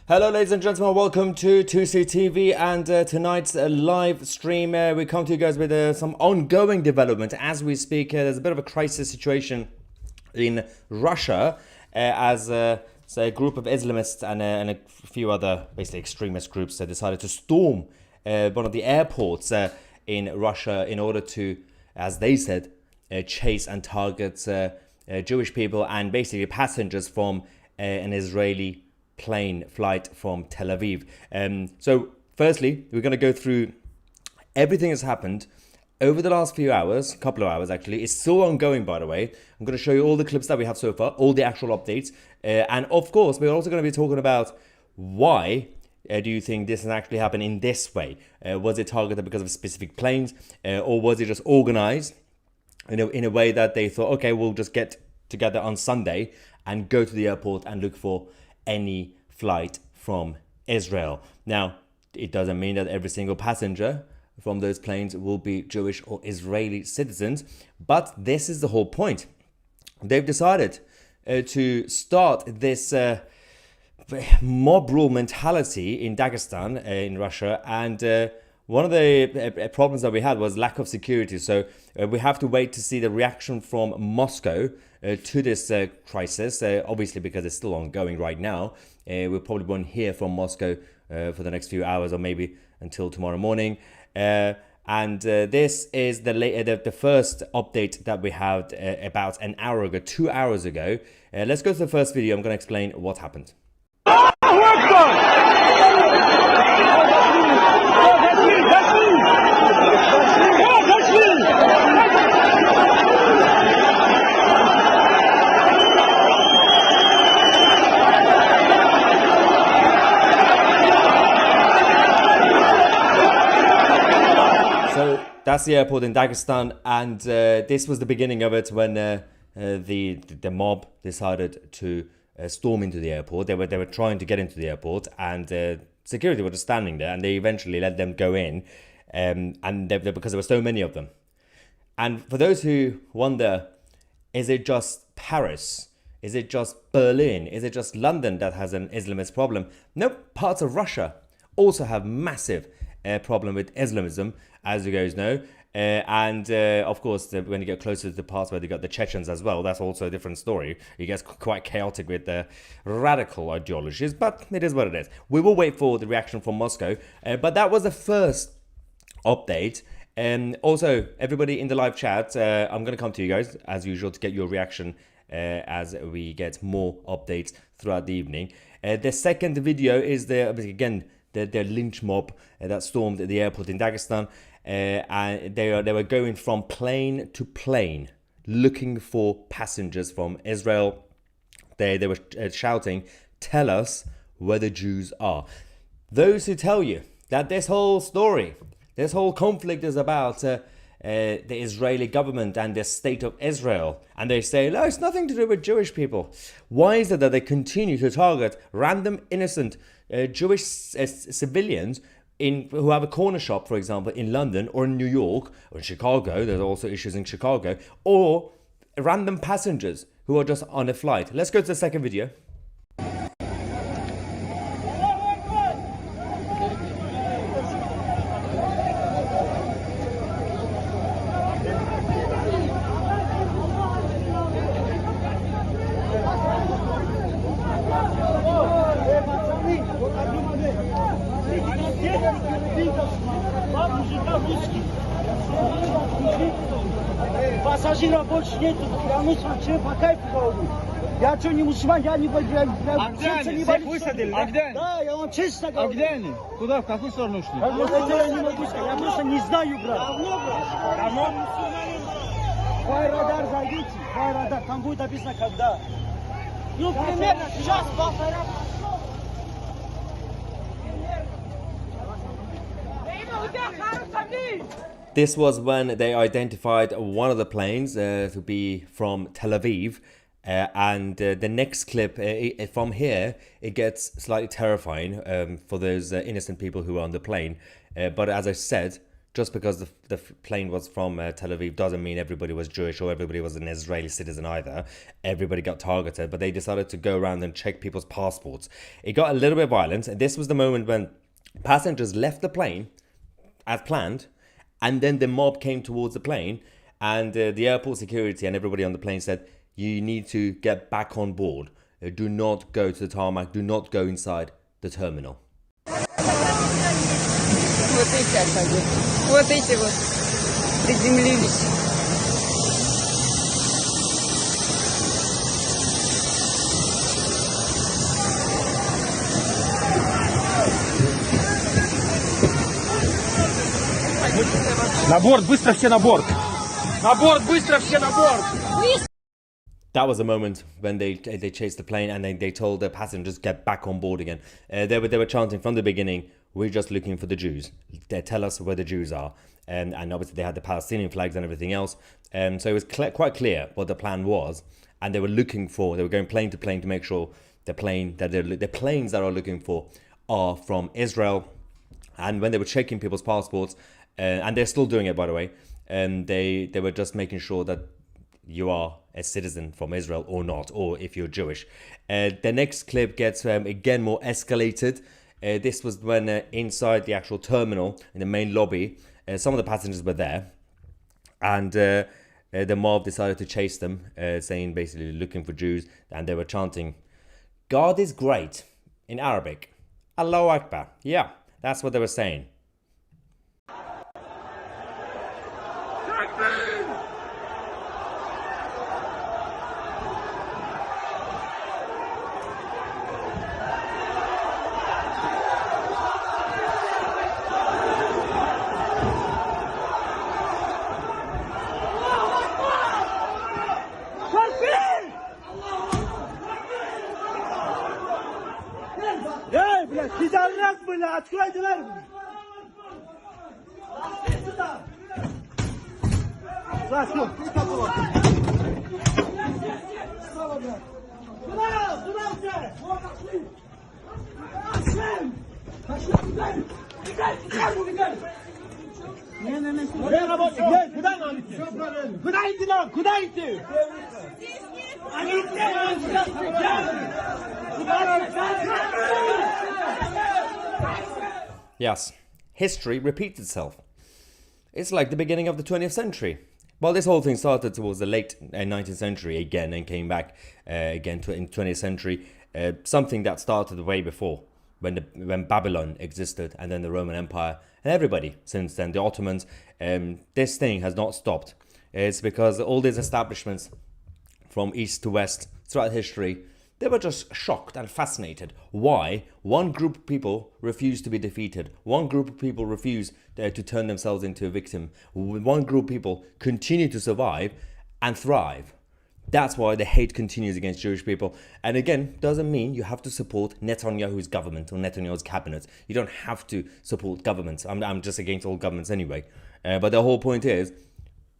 Hello ladies and gentlemen, welcome to 2CTV and tonight's live stream. We come to you guys with some ongoing development as we speak. There's a bit of a crisis situation in Russia as say a group of Islamists and a few other basically extremist groups decided to storm one of the airports in Russia in order to, as they said, chase and target Jewish people and basically passengers from an Israeli plane flight from Tel Aviv. So firstly, we're going to go through everything that's happened over the last few hours, couple of hours actually. It's still ongoing, by the way. I'm going to show you all the clips that we have so far, all the actual updates. And of course, we're also going to be talking about why do you think this has actually happened in this way? Was it targeted because of specific planes, or was it just organized in a way that they thought, okay, we'll just get together on Sunday and go to the airport and look for any flight from Israel? Now, it doesn't mean that every single passenger from those planes will be Jewish or Israeli citizens, but this is the whole point. They've decided to start this mob rule mentality in Dagestan, in Russia, and one of the problems that we had was lack of security. So we have to wait to see the reaction from Moscow to this crisis, obviously because it's still ongoing right now. We probably won't hear from Moscow for the next few hours or maybe until tomorrow morning. And this is the first update that we had about an hour ago, 2 hours ago. Let's go to the first video. I'm going to explain what happened. So that's the airport in Dagestan, and this was the beginning of it when the mob decided to storm into the airport. They were trying to get into the airport, and security were just standing there, and they eventually let them go in, because there were so many of them. And for those who wonder, is it just Paris? Is it just Berlin? Is it just London that has an Islamist problem? No, parts of Russia also have massive problem with Islamism, as you guys know. And of course, when you get closer to the parts where they got the Chechens as well, that's also a different story. It gets quite chaotic with the radical ideologies, but it is what it is. We will wait for the reaction from Moscow, but that was the first update. Also, everybody in the live chat, I'm going to come to you guys, as usual, to get your reaction as we get more updates throughout the evening. The second video is the lynch mob that stormed the airport in Dagestan. And they were going from plane to plane looking for passengers from Israel. They were shouting, "Tell us where the Jews are." Those who tell you that this whole story, this whole conflict is about the Israeli government and the state of Israel, and they say, no, it's nothing to do with Jewish people. Why is it that they continue to target random innocent Jewish civilians who have a corner shop, for example, in London or in New York or in Chicago? There's also issues in Chicago, or random passengers who are just on a flight. Let's go to the second video. Пассажиров больше нету, я мусульман, по кайфу говорю. Я что, не мусульман, я не боюсь. А где они? Всех высадили? А где они? Да, я вам честно говорю. А где они? Куда, в какую сторону ушли? Я не могу сказать, я просто не знаю, брат. Давно? Байрадар зайдите, Байрадар, там будет написано когда. Ну, примерно сейчас, полтора. This was when they identified one of the planes to be from Tel Aviv. And the next clip from here, it gets slightly terrifying for those innocent people who are on the plane. But as I said, just because the plane was from Tel Aviv doesn't mean everybody was Jewish or everybody was an Israeli citizen either. Everybody got targeted, but they decided to go around and check people's passports. It got a little bit violent, and this was the moment when passengers left the plane as planned, and then the mob came towards the plane, and the airport security and everybody on the plane said, you need to get back on board. Do not go to the tarmac, do not go inside the terminal. Вот эти отходят. Вот эти вот приземлились. На борт, быстро все на борт! На борт, быстро все на борт! That was a moment when they chased the plane and they told the passengers get back on board again. They were chanting from the beginning, we're just looking for the Jews. They tell us where the Jews are. And obviously they had the Palestinian flags and everything else. So it was quite clear what the plan was. And they were going plane to plane to make sure the planes that are looking for are from Israel. And when they were checking people's passports, and they're still doing it, by the way, they were just making sure that you are a citizen from Israel or not, or if you're Jewish. The next clip gets again more escalated. This was when inside the actual terminal in the main lobby, some of the passengers were there, and the mob decided to chase them, saying basically looking for Jews, and they were chanting, God is great, in Arabic. Allahu Akbar. Yeah, that's what they were saying. Эй, блядь, пидорас, блядь, открой дверь! Заснул, ты какого? Куда взять? Вот пошли! Пошли, убегай! Убегай! Куда работать? Куда нам идти? Куда идти нам? Куда идти? Yes, history repeats itself. It's like the beginning of the 20th century. Well, this whole thing started towards the late 19th century again and came back again in 20th century. Something that started way before, when Babylon existed, and then the Roman Empire, and everybody since then, the Ottomans. This thing has not stopped. It's because all these establishments from east to west throughout history, they were just shocked and fascinated why one group of people refused to be defeated. One group of people refused to turn themselves into a victim. One group of people continue to survive and thrive. That's why the hate continues against Jewish people. And again, doesn't mean you have to support Netanyahu's government or Netanyahu's cabinet. You don't have to support governments. I'm just against all governments anyway. But the whole point is,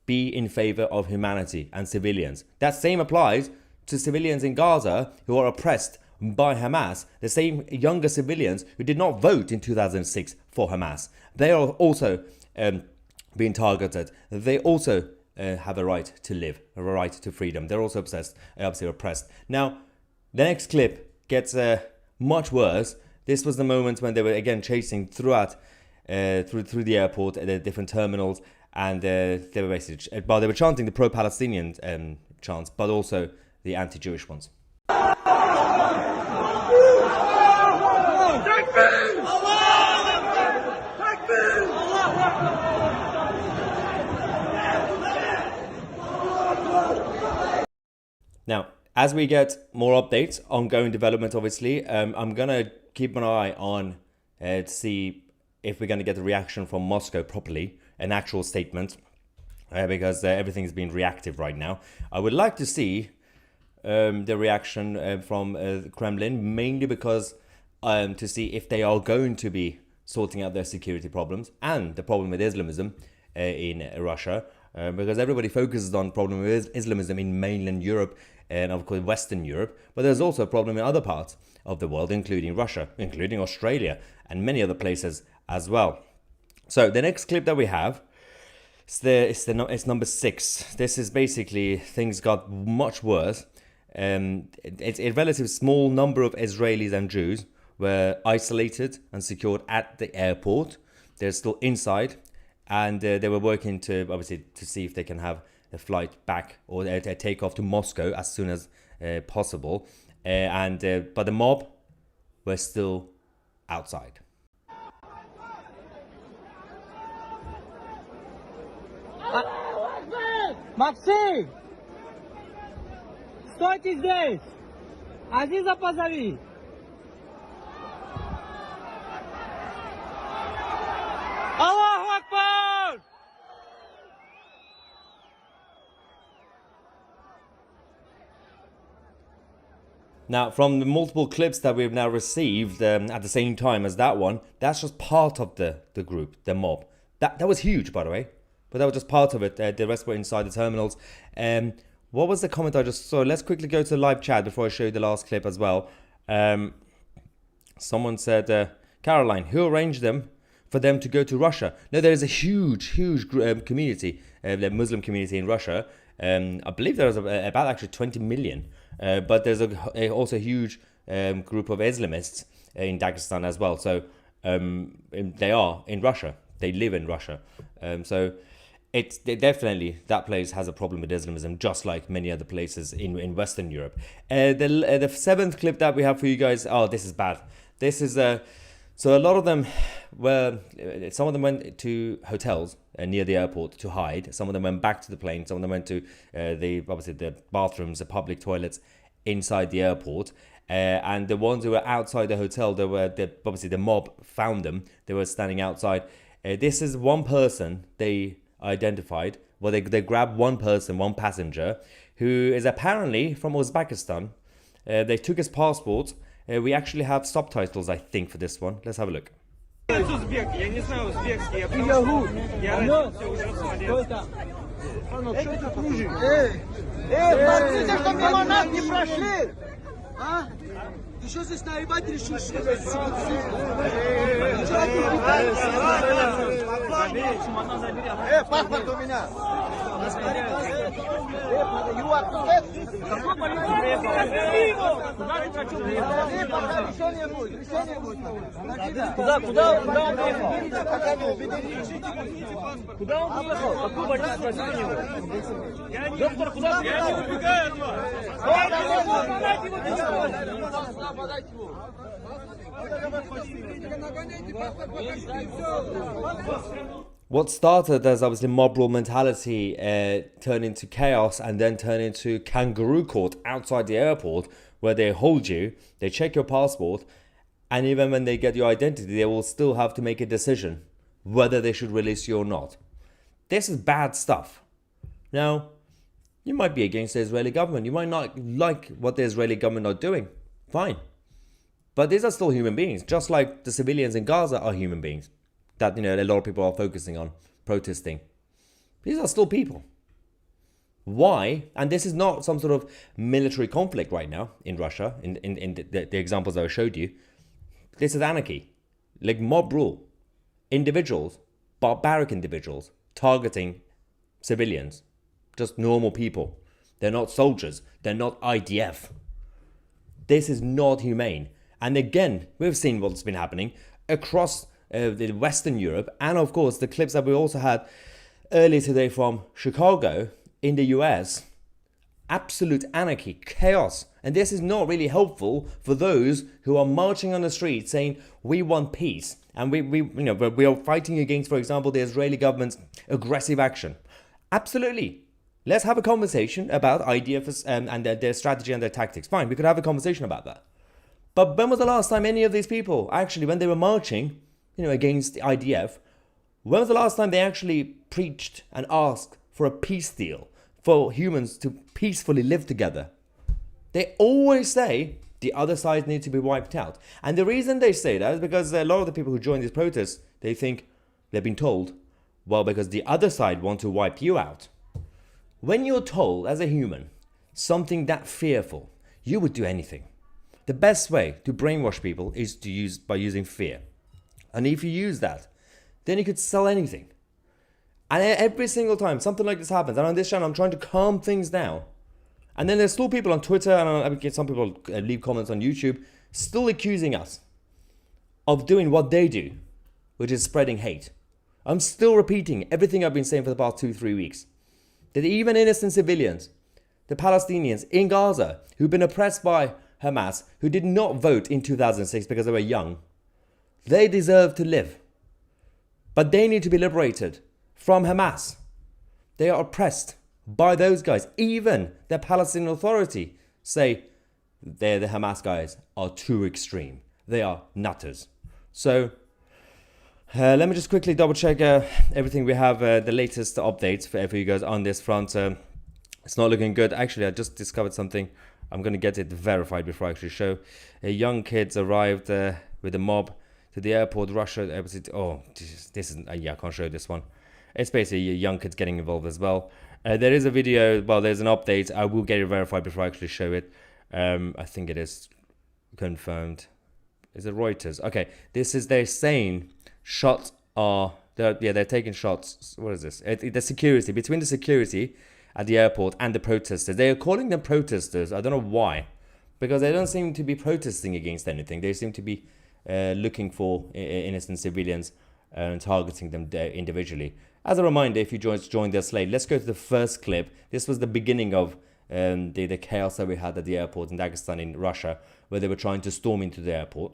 be in favor of humanity and civilians. That same applies to civilians in Gaza who are oppressed by Hamas, the same younger civilians who did not vote in 2006 for Hamas. They are also being targeted. They also have a right to live, a right to freedom. They're also obviously oppressed. Now, the next clip gets much worse. This was the moment when they were again chasing throughout through the airport at the different terminals, and they were basically, well, they were chanting the pro-Palestinian chants, but also the anti-Jewish ones. Now, as we get more updates, ongoing development, obviously, I'm going to keep an eye on to see if we're going to get a reaction from Moscow properly, an actual statement, because everything's been reactive right now. I would like to see the reaction from the Kremlin, mainly because to see if they are going to be sorting out their security problems and the problem with Islamism in Russia, because everybody focuses on the problem with Islamism in mainland Europe and of course Western Europe, but there's also a problem in other parts of the world, including Russia, including Australia and many other places as well. So the next clip that we have, it's number 6. This is basically things got much worse. It's a relatively small number of Israelis and Jews were isolated and secured at the airport. They're still inside, and they were working to see if they can have a flight back or a takeoff to Moscow as soon as possible. But the mob were still outside. Максим! Стойте здесь! Азиза позови! Аллаху Акбар! Now, from the multiple clips that we've now received at the same time as that one, that's just part of the group, the mob. That was huge, by the way. But that was just part of it. The rest were inside the terminals. What was the comment I just saw? Let's quickly go to the live chat before I show you the last clip as well. Someone said, Caroline, who arranged for them to go to Russia? No, there is a huge community, the Muslim community in Russia. I believe there's about actually 20 million. But there's also a huge group of Islamists in Dagestan as well. So they are in Russia. They live in Russia. So definitely that place has a problem with Islamism, just like many other places in Western Europe. The 7th clip that we have for you guys. Oh, this is bad. This is so a lot of them some of them went to hotels near the airport to hide. Some of them went back to the plane. Some of them went to the bathrooms, the public toilets inside the airport. And the ones who were outside the hotel, the mob found them. They were standing outside. This is one person they identified. Well, they grabbed one person, one passenger, who is apparently from Uzbekistan. They took his passport. We actually have subtitles, I think, for this one. Let's have a look. Ты что здесь наебать решил, что ли? Паспорт у меня. Куда он приехал? Куда он приехал? Какую больницу спросить у него? Доктор, куда он приехал? What started as obviously mob rule mentality turned into chaos and then turned into kangaroo court outside the airport, where they hold you, they check your passport, and even when they get your identity, they will still have to make a decision whether they should release you or not. This is bad stuff. Now, you might be against the Israeli government. You might not like what the Israeli government are doing. Fine. But these are still human beings, just like the civilians in Gaza are human beings that, a lot of people are focusing on, protesting. These are still people. Why? And this is not some sort of military conflict right now in Russia, in the examples that I showed you. This is anarchy, like mob rule. Individuals, barbaric individuals, targeting civilians, just normal people. They're not soldiers. They're not IDF. This is not humane. And again, we've seen what's been happening across the Western Europe. And of course, the clips that we also had earlier today from Chicago in the US. Absolute anarchy, chaos. And this is not really helpful for those who are marching on the streets saying, we want peace. And we are fighting against, for example, the Israeli government's aggressive action. Absolutely. Let's have a conversation about IDF and their strategy and their tactics. Fine, we could have a conversation about that. But when was the last time any of these people, actually, when they were marching, against the IDF, when was the last time they actually preached and asked for a peace deal, for humans to peacefully live together? They always say the other side needs to be wiped out. And the reason they say that is because a lot of the people who join these protests, they think they've been told, well, because the other side want to wipe you out. When you're told as a human something that fearful, you would do anything. The best way to brainwash people is by using fear. And if you use that, then you could sell anything. And every single time something like this happens, and on this channel I'm trying to calm things down, and then there's still people on Twitter, and I get some people leave comments on YouTube, still accusing us of doing what they do, which is spreading hate. I'm still repeating everything I've been saying for the past 2-3 weeks. That even innocent civilians, the Palestinians in Gaza, who've been oppressed by Hamas, who did not vote in 2006 because they were young, they deserve to live. But they need to be liberated from Hamas. They are oppressed by those guys. Even the Palestinian Authority say the Hamas guys are too extreme. They are nutters. So let me just quickly double check everything we have, the latest updates for you guys on this front. It's not looking good. Actually, I just discovered something. I'm going to get it verified before I actually show. Young kids arrived with a mob to the airport, Russia. Oh, this is, yeah, I can't show this one. It's basically young kids getting involved as well. There is a video, well, there's an update. I will get it verified before I actually show it. I think it is confirmed. Is it Reuters? Okay, this is, they're saying shots are, they're taking shots. What is this? The security, between the security at the airport and the protesters. They are calling them protesters. I don't know why. Because they don't seem to be protesting against anything. They seem to be looking for innocent civilians and targeting them individually. As a reminder, if you joined us late, let's go to the first clip. This was the beginning of the chaos that we had at the airport in Dagestan in Russia, where they were trying to storm into the airport.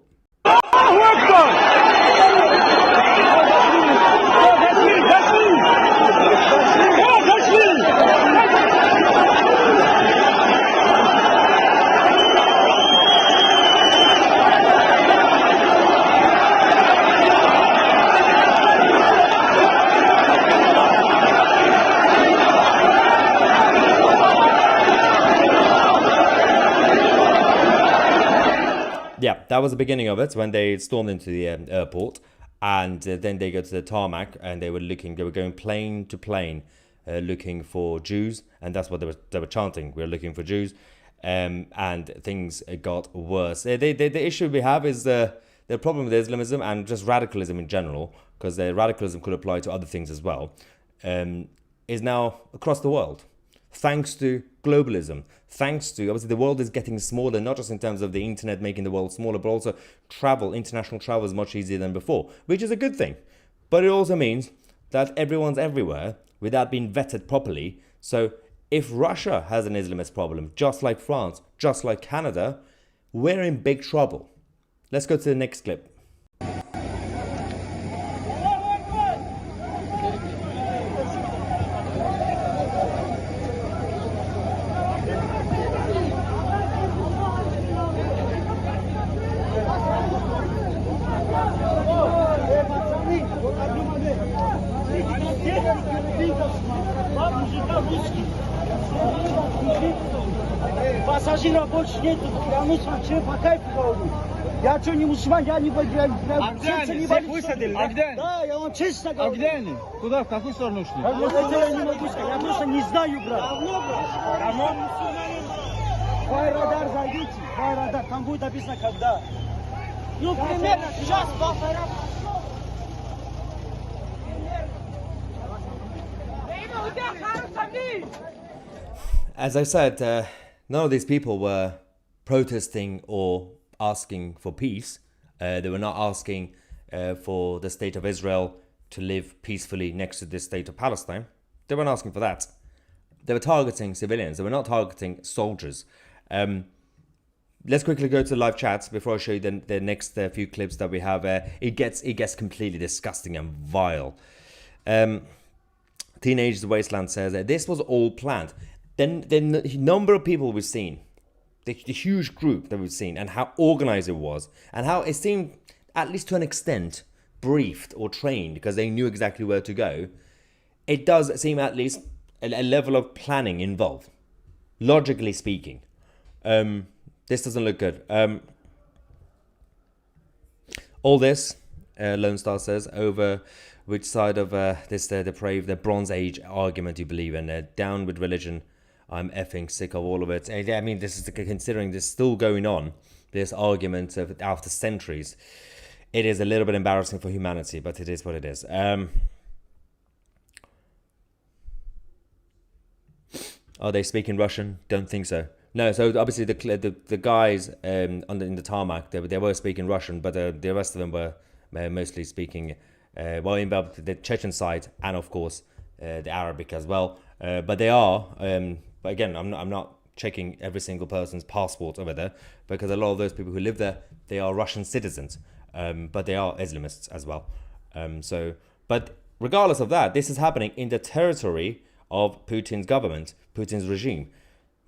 Yeah, that was the beginning of it, when they stormed into the airport, and then they go to the tarmac, and they were going plane to plane, looking for Jews, and that's what they were chanting. We're looking for Jews, and things got worse. The issue we have is the problem with Islamism and just radicalism in general, because the radicalism could apply to other things as well, is now across the world. Thanks to globalism, thanks to, obviously the world is getting smaller, not just in terms of the internet making the world smaller, but also international travel is much easier than before, which is a good thing. But it also means that everyone's everywhere without being vetted properly. So if Russia has an Islamist problem, just like France, just like Canada, we're in big trouble. Let's go to the next clip. Пассажиров больше нету, я мусульман, че по кайфу говорю. Я что, не мусульман, я не боюсь. А где они? Всех высадили, да? Да, я вам честно говорю. А где они? Куда, в какую сторону ушли? Это я не могу сказать, я просто не знаю, брат. Давно? Байрадар зайдите, Байрадар, там будет написано когда. Ну, примерно сейчас, полтора. As I said, none of these people were protesting or asking for peace. They were not asking for the state of Israel to live peacefully next to the state of Palestine. They weren't asking for that. They were targeting civilians. They were not targeting soldiers. Let's quickly go to the live chats before I show you the next few clips that we have. It gets completely disgusting and vile. Teenagers Wasteland says that this was all planned. Then the number of people we've seen, the huge group that we've seen, and how organized it was, and how it seemed, at least to an extent, briefed or trained because they knew exactly where to go. It does seem at least a level of planning involved, logically speaking. This doesn't look good. All this, Lone Star says, over which side of this depraved, the Bronze Age argument you believe in. Down with religion. I'm effing sick of all of it. I mean, this is considering this still going on, this argument after centuries. it is a little bit embarrassing for humanity, but it is what it is. Are they speaking Russian? Don't think so. No, so obviously the guys in the tarmac, they were speaking Russian, but the rest of them were mostly speaking, well, in the Chechen side, and of course the Arabic as well. But they are, but again, I'm not checking every single person's passport over there, because a lot of those people who live there, they are Russian citizens, but they are Islamists as well. But regardless of that, this is happening in the territory of Putin's government, Putin's regime.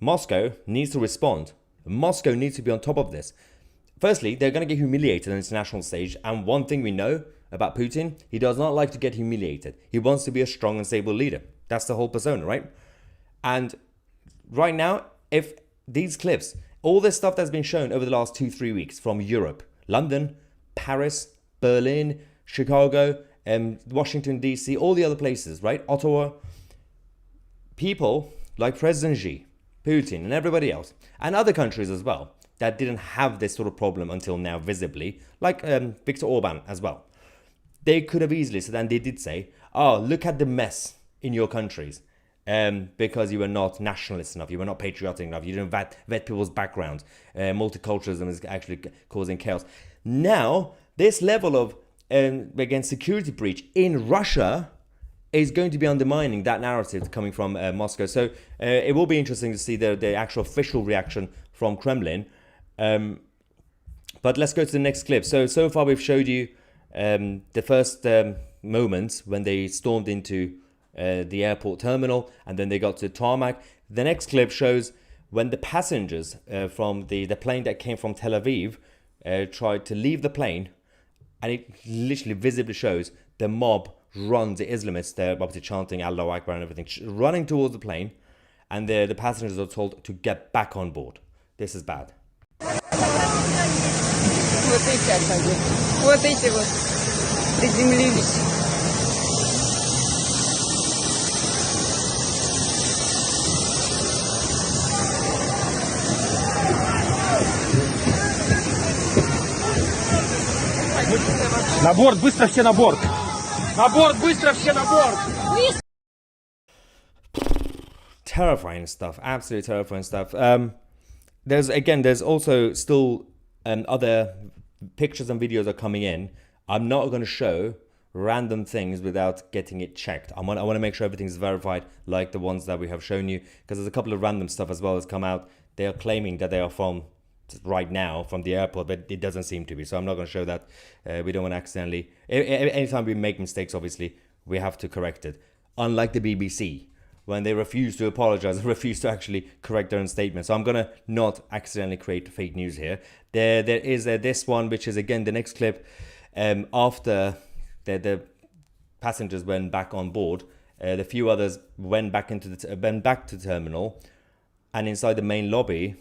Moscow needs to respond. Moscow needs to be on top of this. Firstly, they're going to get humiliated on the international stage. And one thing we know about Putin, he does not like to get humiliated. He wants to be a strong and stable leader. That's the whole persona, right? And right now, if these clips, all this stuff that's been shown over the last 2-3 weeks from Europe, London, Paris, Berlin, Chicago, Washington, D.C., all the other places, right? Ottawa, people like President Xi, Putin, and everybody else, and other countries as well, that didn't have this sort of problem until now visibly, like Viktor Orban as well. They could have easily said, and they did say, oh, look at the mess in your countries, because you were not nationalist enough, you were not patriotic enough, you didn't vet people's backgrounds, multiculturalism is actually causing chaos. Now, this level of, again, security breach in Russia is going to be undermining that narrative coming from Moscow. So it will be interesting to see the actual official reaction from Kremlin. But let's go to the next clip. So far we've showed you the first moments when they stormed into the airport terminal, and then they got to the tarmac. The next clip shows when the passengers from the plane that came from Tel Aviv tried to leave the plane, and it literally visibly shows the mob runs, the Islamists, they're obviously chanting Allahu Akbar and everything, running towards the plane, and the passengers are told to get back on board. This is bad. Вот эти отходи. Вот эти вот приземлились. На борт, быстро все на борт! На борт, быстро все на борт! Terrifying stuff, absolutely terrifying stuff. There's also still other pictures and videos are coming in. I'm not going to show random things without getting it checked. I want to make sure everything's verified, like the ones that we have shown you, because there's a couple of random stuff as well that's come out. They are claiming that they are from right now from the airport, but it doesn't seem to be, so I'm not going to show that. We don't want to accidentally, anytime we make mistakes, obviously we have to correct it, unlike the BBC, when they refuse to apologize and refuse to actually correct their own statement. So I'm going to not accidentally create fake news here. There is this one, which is again the next clip, after the passengers went back on board, the few others went back to the terminal, and inside the main lobby,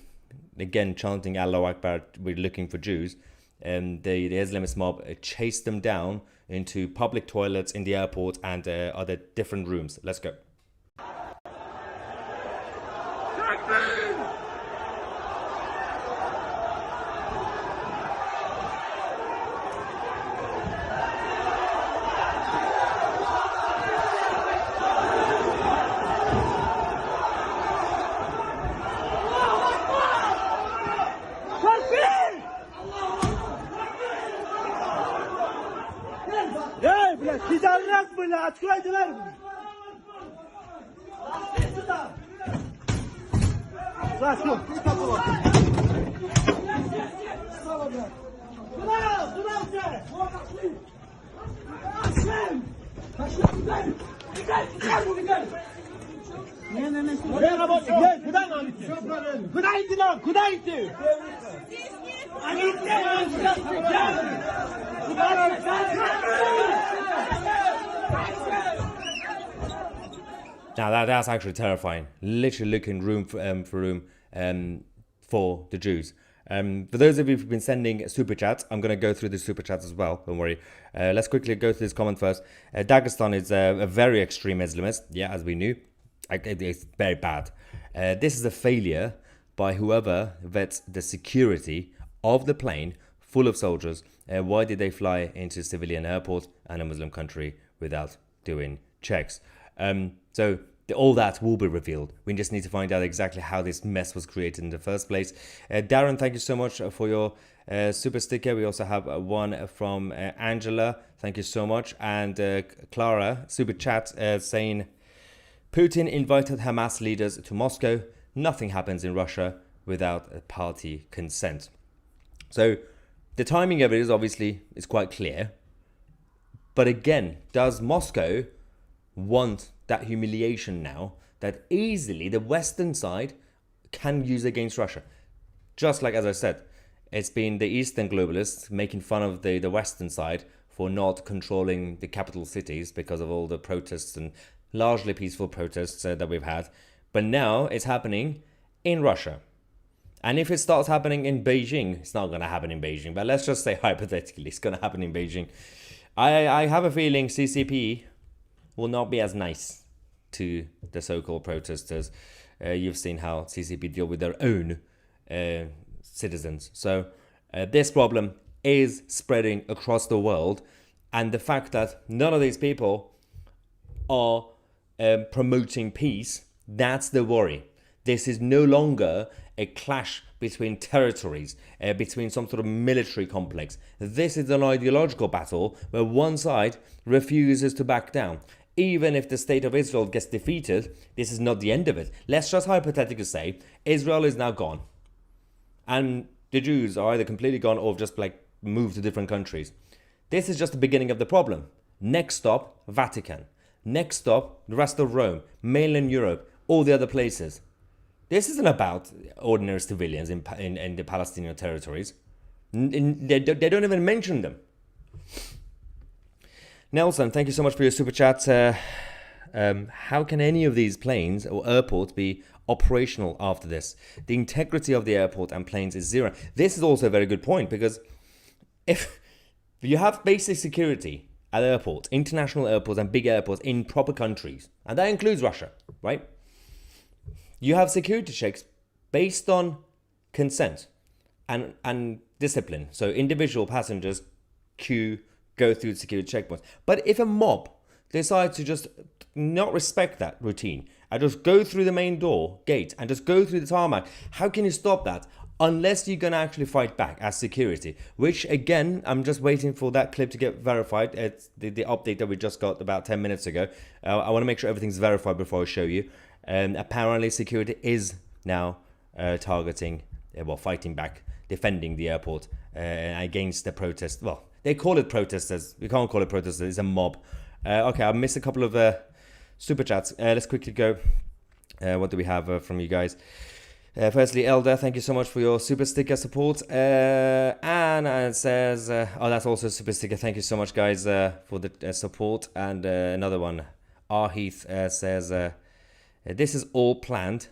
again chanting Allahu Akbar, we're looking for Jews, and the Islamist mob chased them down into public toilets in the airport and other different rooms. Let's go. Пидорас, бля, открой дверь! Заснул, куда было? Куда взяли? Вот пошли! Куда работать? Куда нам идти? Куда идти нам? Куда идти? Они Now that's actually terrifying. Literally looking room for room for the Jews. For those of you who've been sending super chats, I'm going to go through the super chats as well. Don't worry. Let's quickly go through this comment first. Dagestan is a very extreme Islamist. Yeah, as we knew. It's very bad. This is a failure by whoever vets the security of the plane full of soldiers. Why did they fly into a civilian airport and a Muslim country without doing checks? So all that will be revealed. We just need to find out exactly how this mess was created in the first place. Darren, thank you so much for your super sticker. We also have one from Angela. Thank you so much. And Clara, super chat, saying, Putin invited Hamas leaders to Moscow. Nothing happens in Russia without party consent. So the timing of it is quite clear. But again, does Moscow want that humiliation now that easily the Western side can use against Russia? Just like, as I said, it's been the Eastern globalists making fun of the Western side for not controlling the capital cities because of all the protests and largely peaceful protests that we've had. But now it's happening in Russia. And if it starts happening in Beijing, it's not going to happen in Beijing, but let's just say hypothetically, it's going to happen in Beijing. I have a feeling CCP will not be as nice to the so-called protesters. You've seen how CCP deal with their own citizens. So this problem is spreading across the world. And the fact that none of these people are promoting peace, that's the worry. This is no longer a clash between territories, between some sort of military complex. This is an ideological battle where one side refuses to back down. Even if the state of Israel gets defeated, this is not the end of it. Let's just hypothetically say Israel is now gone. And the Jews are either completely gone or just like moved to different countries. This is just the beginning of the problem. Next stop, Vatican. Next stop, the rest of Rome, mainland Europe, all the other places. This isn't about ordinary civilians in the Palestinian territories. They don't even mention them. Nelson, thank you so much for your super chat. How can any of these planes or airports be operational after this? The integrity of the airport and planes is zero. This is also a very good point, because if you have basic security at airports, international airports and big airports in proper countries, and that includes Russia, right? You have security checks based on consent and discipline. So individual passengers go through the security checkpoints. But if a mob decides to just not respect that routine and just go through the main gate and just go through the tarmac, how can you stop that? Unless you're going to actually fight back as security, which again, I'm just waiting for that clip to get verified. It's the update that we just got about 10 minutes ago. I want to make sure everything's verified before I show you. Apparently security is now targeting, fighting back, defending the airport against the protest. Well, they call it protesters. We can't call it protesters. It's a mob. Okay, I missed a couple of super chats. Let's quickly go. What do we have from you guys? Firstly, Elder, thank you so much for your super sticker support. And it says, oh, that's also a super sticker. Thank you so much, guys, for the support. And another one, Arheath says, this is all planned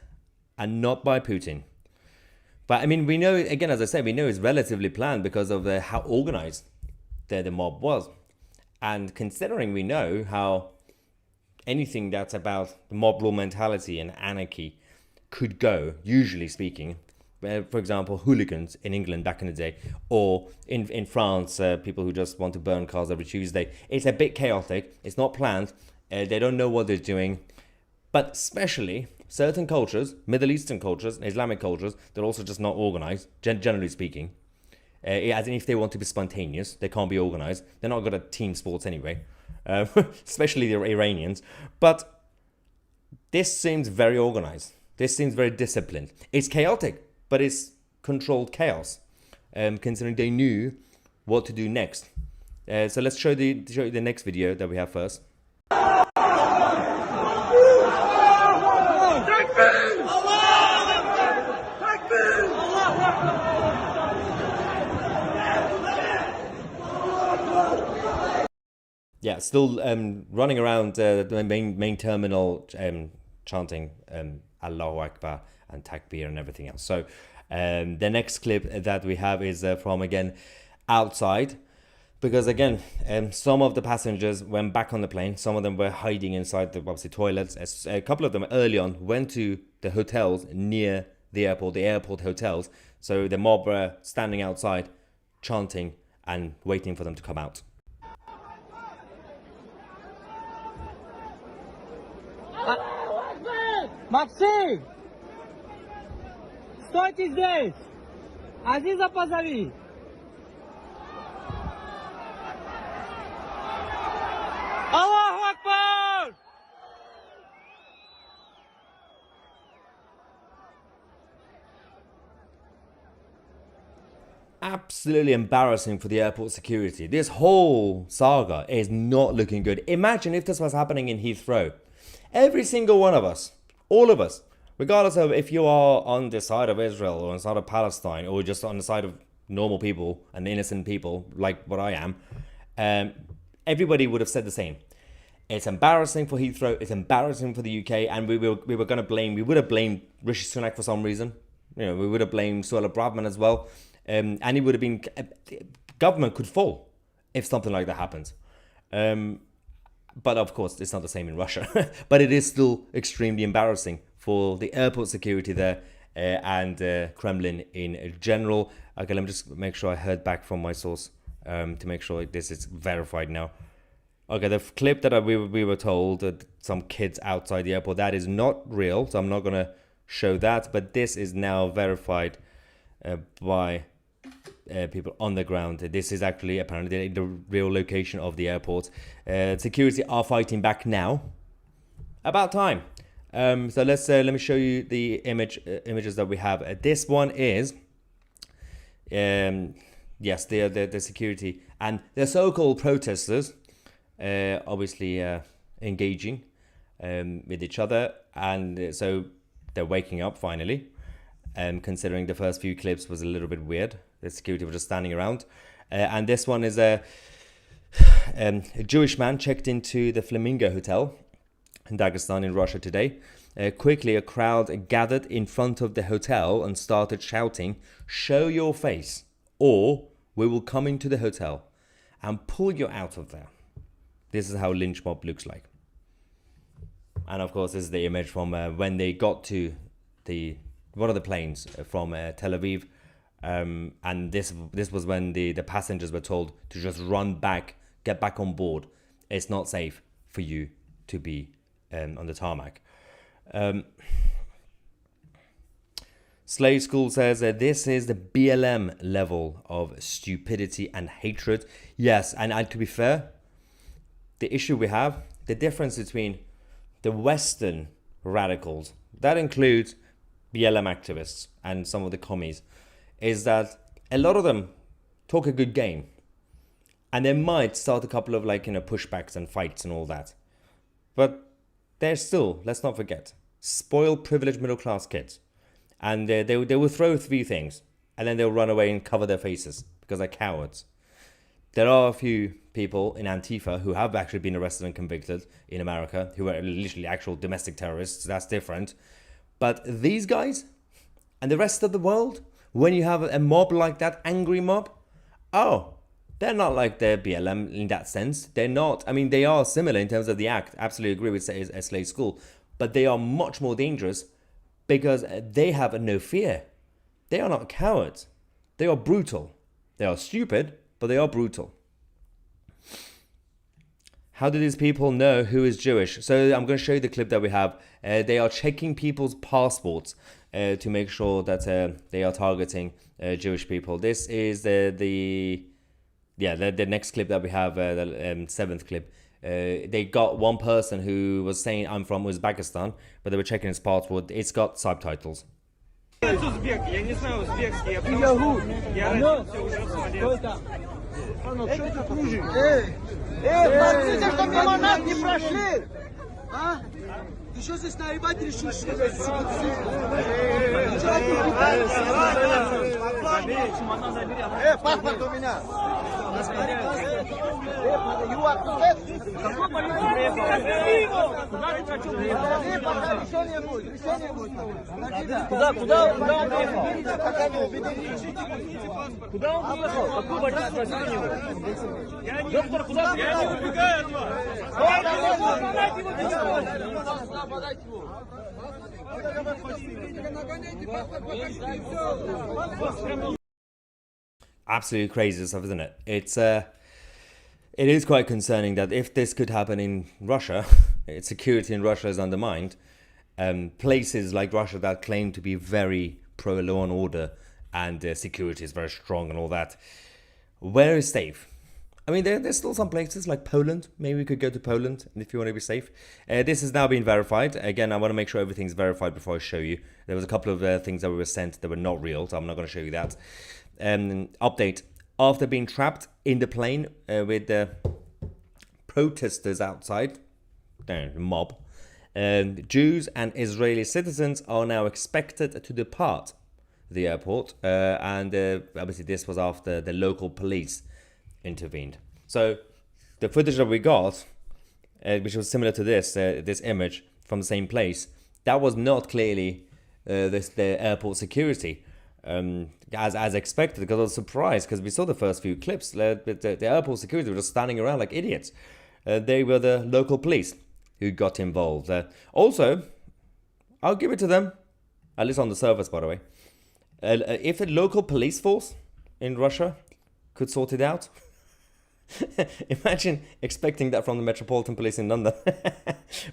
and not by Putin. But I mean, we know, again, as I said, we know it's relatively planned because of how organized the mob was. And considering we know how anything that's about the mob rule mentality and anarchy could go, usually speaking, for example, hooligans in England back in the day, or in France, people who just want to burn cars every Tuesday. It's a bit chaotic. It's not planned. They don't know what they're doing. But especially certain cultures, Middle Eastern cultures, Islamic cultures, they're also just not organized, generally speaking. As in, if they want to be spontaneous, they can't be organized. They're not good at team sports anyway, especially the Iranians. But this seems very organized. This seems very disciplined. It's chaotic, but it's controlled chaos, considering they knew what to do next. So let's show you the next video that we have first. Yeah, still running around the main terminal, chanting Allahu Akbar and Takbir and everything else. So the next clip that we have is from, again, outside. Because, again, some of the passengers went back on the plane. Some of them were hiding inside the, obviously, toilets. A couple of them early on went to the hotels near the airport hotels. So the mob were standing outside, chanting and waiting for them to come out. Максим! Стойте здесь! Азиза позови! Аллаху Акбар! Absolutely embarrassing for the airport security. This whole saga is not looking good. Imagine if this was happening in Heathrow. Every single one of us, all of us, regardless of if you are on the side of Israel or on the side of Palestine or just on the side of normal people and innocent people like what I am, everybody would have said the same. It's embarrassing for Heathrow, it's embarrassing for the UK, and we would have blamed Rishi Sunak for some reason. You know, we would have blamed Suella Braverman as well. And it would have been, government could fall if something like that happens. But of course, it's not the same in Russia. But it is still extremely embarrassing for the airport security there and Kremlin in general. Okay, let me just make sure I heard back from my source to make sure this is verified now. Okay, the clip that we were told that some kids outside the airport, that is not real. So I'm not going to show that. But this is now verified by people on the ground. This is actually apparently the real location of the airport. Security are fighting back now. About time. So let me show you the images that we have. This one is yes, the security and the so-called protesters obviously engaging with each other, and so they're waking up finally. Considering the first few clips was a little bit weird. The security was just standing around. And this one is a Jewish man checked into the Flamingo Hotel in Dagestan in Russia today. Quickly, a crowd gathered in front of the hotel and started shouting, "Show your face, or we will come into the hotel and pull you out of there." This is how lynch mob looks like. And of course, this is the image from when they got to one of the planes from Tel Aviv, and this was when the passengers were told to just run back, get back on board. It's not safe for you to be on the tarmac. Slave School says this is the BLM level of stupidity and hatred. Yes, and to be fair, the issue we have, the difference between the Western radicals, that includes BLM activists and some of the commies, is that a lot of them talk a good game, and they might start a couple of pushbacks and fights and all that, but they're still, let's not forget, spoiled, privileged middle class kids, and they will throw a few things and then they'll run away and cover their faces because they're cowards. There are a few people in Antifa who have actually been arrested and convicted in America who are literally actual domestic terrorists. That's different. But these guys and the rest of the world, when you have a mob like that, angry mob, they're not like the BLM in that sense. They're not. I mean, they are similar in terms of the act. Absolutely agree with Slave School. But they are much more dangerous because they have no fear. They are not cowards. They are brutal. They are stupid, but they are brutal. How do these people know who is Jewish? So I'm going to show you the clip that we have. They are checking people's passports to make sure that they are targeting Jewish people. This is the next clip that we have, the seventh clip. They got one person who was saying, "I'm from Uzbekistan," but they were checking his passport. It's got subtitles. Смотрите, что мимо нас не прошли! А? Ты что здесь наебать решил, что ли? Паспорт у меня! Решение будет. Куда он приехал? Куда он приехал? Какую больницу спросить у него? Доктор, куда? Я не убегаю от вас! absolutely crazy stuff, isn't it? It is quite concerning that if this could happen in Russia, its security in Russia is undermined. Places like Russia that claim to be very pro law and order and security is very strong and all that, where is safe? I mean, there's still some places like Poland. Maybe we could go to Poland if you want to be safe. This has now been verified. Again, I want to make sure everything's verified before I show you. There was a couple of things that were sent that were not real, so I'm not going to show you that. Update. After being trapped in the plane with the protesters outside, mob, Jews and Israeli citizens are now expected to depart the airport. And obviously this was after the local police intervened. So the footage that we got, which was similar to this image from the same place, that was not clearly the airport security as expected, because I was surprised because we saw the first few clips. The airport security were just standing around like idiots. They were the local police who got involved. Also, I'll give it to them, at least on the surface, by the way. If a local police force in Russia could sort it out, imagine expecting that from the Metropolitan Police in London.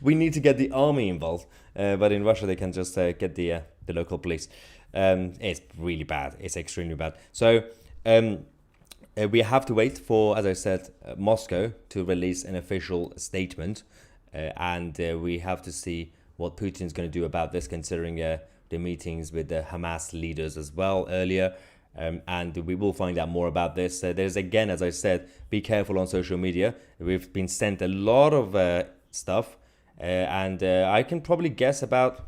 We need to get the army involved, but in Russia they can just get the local police. It's really bad. It's extremely bad. So we have to wait for, as I said, Moscow to release an official statement, and we have to see what Putin's going to do about this, considering the meetings with the Hamas leaders as well earlier. And we will find out more about this. There's, again, as I said, be careful on social media. We've been sent a lot of stuff, and I can probably guess about,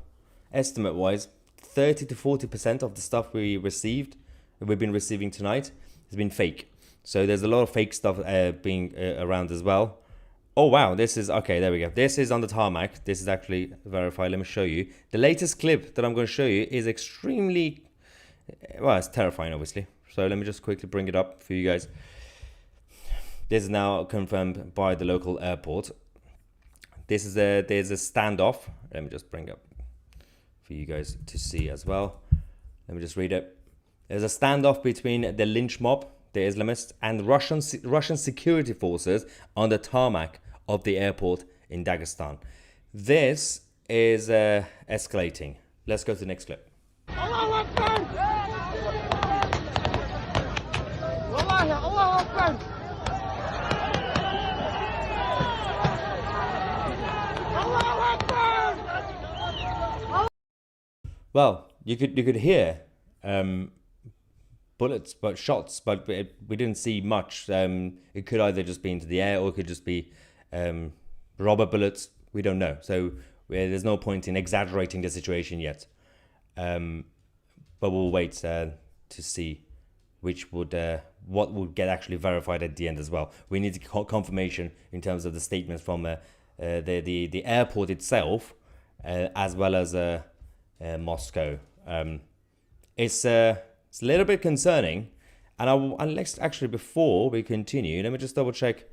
estimate-wise, 30 to 40% of the stuff we've been receiving tonight, has been fake. So there's a lot of fake stuff being around as well. Oh, wow, this is, okay, there we go. This is on the tarmac. This is actually verified. Let me show you. The latest clip that I'm going to show you is extremely... well, it's terrifying, obviously. So let me just quickly bring it up for you guys. This is now confirmed by the local airport. There's a standoff. Let me just bring up for you guys to see as well. Let me just read it. There's a standoff between the lynch mob, the Islamists, and Russian security forces on the tarmac of the airport in Dagestan. This is escalating. Let's go to the next clip. Well, you could hear bullets, but shots, but we didn't see much. It could either just be into the air, or it could just be rubber bullets. We don't know. So there's no point in exaggerating the situation yet. But we'll wait to see what would get actually verified at the end as well. We need confirmation in terms of the statements from the airport itself, as well as Moscow. It's a little bit concerning, and let's actually, before we continue, let me just double check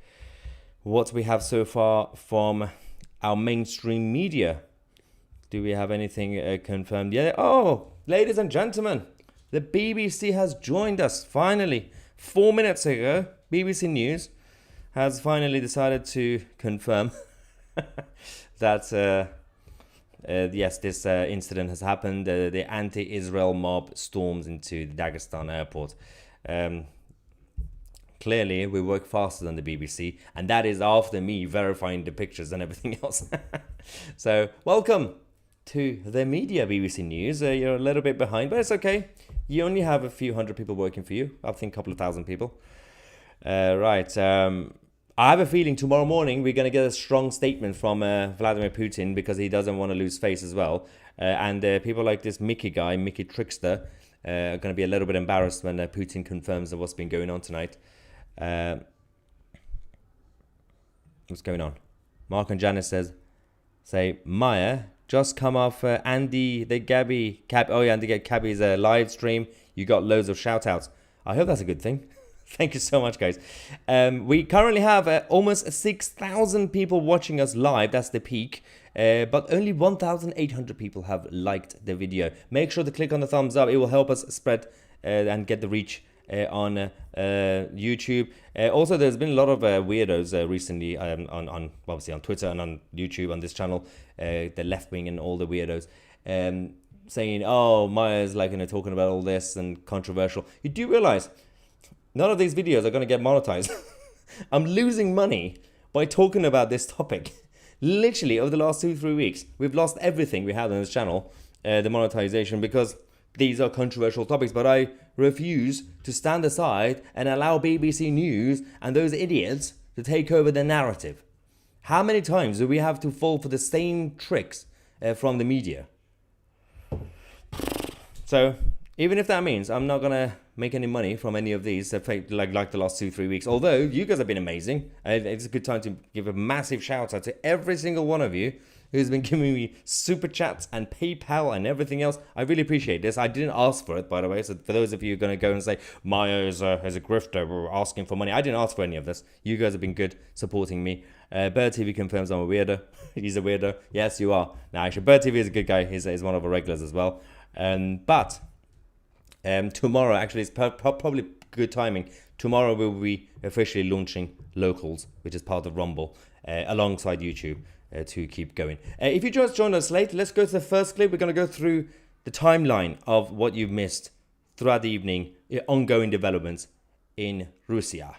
what we have so far from our mainstream media. Do we have anything confirmed yet? Oh, ladies and gentlemen, the BBC has joined us finally. 4 minutes ago, BBC News has finally decided to confirm that yes, this incident has happened. The anti-Israel mob storms into the Dagestan airport. Clearly, we work faster than the BBC, and that is after me verifying the pictures and everything else. So, welcome to the media, BBC News. You're a little bit behind, but it's okay. You only have a few hundred people working for you. I think a couple of thousand people. Right. I have a feeling tomorrow morning we're going to get a strong statement from Vladimir Putin, because he doesn't want to lose face as well. And people like this Mickey guy, Mickey Trickster, are going to be a little bit embarrassed when Putin confirms what's been going on tonight. What's going on? Mark and Janice say, Maya, just come off Andy the Gabby Cab. Oh yeah, Andy Gabby's live stream. You got loads of shout outs. I hope that's a good thing. Thank you so much, guys. We currently have almost 6,000 people watching us live. That's the peak. But only 1,800 people have liked the video. Make sure to click on the thumbs up. It will help us spread and get the reach on YouTube. Also, there's been a lot of weirdos recently on obviously on Twitter and on YouTube on this channel, the left wing and all the weirdos, saying, "Oh, Maya's like talking about all this and controversial." You do realize none of these videos are going to get monetized. I'm losing money by talking about this topic. Literally, over the last 2-3 weeks, we've lost everything we had on this channel, the monetization, because these are controversial topics. But I refuse to stand aside and allow BBC News and those idiots to take over the narrative. How many times do we have to fall for the same tricks from the media? So, even if that means I'm not going to make any money from any of these, like the last 2-3 weeks, although you guys have been amazing, it's a good time to give a massive shout out to every single one of you who's been giving me super chats and PayPal and everything else. I really appreciate this. I didn't ask for it, by the way, so for those of you who are going to go and say, Maya is a grifter, we're asking for money, I didn't ask for any of this. You guys have been good supporting me. Bird TV confirms I'm a weirdo. He's a weirdo. Yes, you are. Now, actually, Bird TV is a good guy. He's one of our regulars as well. But tomorrow, actually, it's probably good timing. Tomorrow we'll be officially launching Locals, which is part of Rumble, alongside YouTube, to keep going. If you just joined us late, let's go to the first clip. We're going to go through the timeline of what you've missed throughout the evening, ongoing developments in Russia.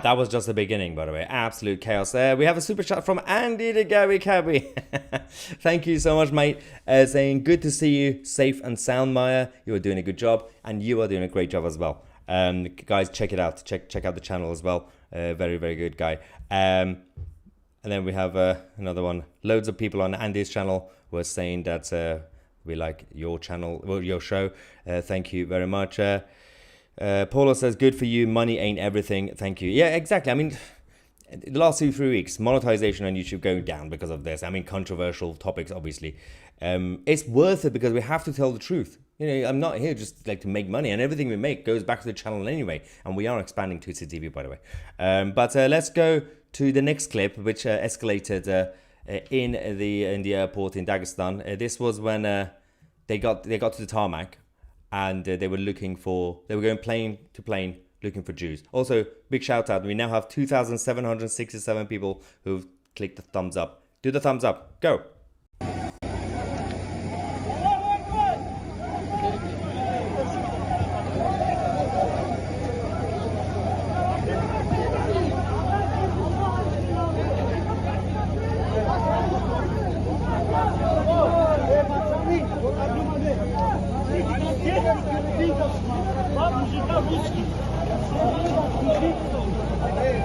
That was just the beginning, by the way. Absolute chaos there. We have a super chat from Andy the Gary Cabby. Thank you so much, mate. Saying, good to see you, safe and sound, Maya. You are doing a good job, and you are doing a great job as well. Guys, check it out. Check out the channel as well. Very, very good guy. And then we have another one. Loads of people on Andy's channel were saying that we like your channel, well, your show. Thank you very much. Paula says, good for you, money ain't everything. Thank you. Yeah, exactly. I mean, the last 2-3 weeks, monetization on YouTube going down because of this. I mean, controversial topics, obviously. It's worth it because we have to tell the truth. You know, I'm not here just like to make money, and everything we make goes back to the channel anyway. And we are expanding to TV, by the way. But let's go to the next clip, which escalated in the airport in Dagestan. This was when they got to the tarmac. And they were going plane to plane looking for Jews. Also, big shout out. We now have 2,767 people who've clicked the thumbs up. Do the thumbs up. Go.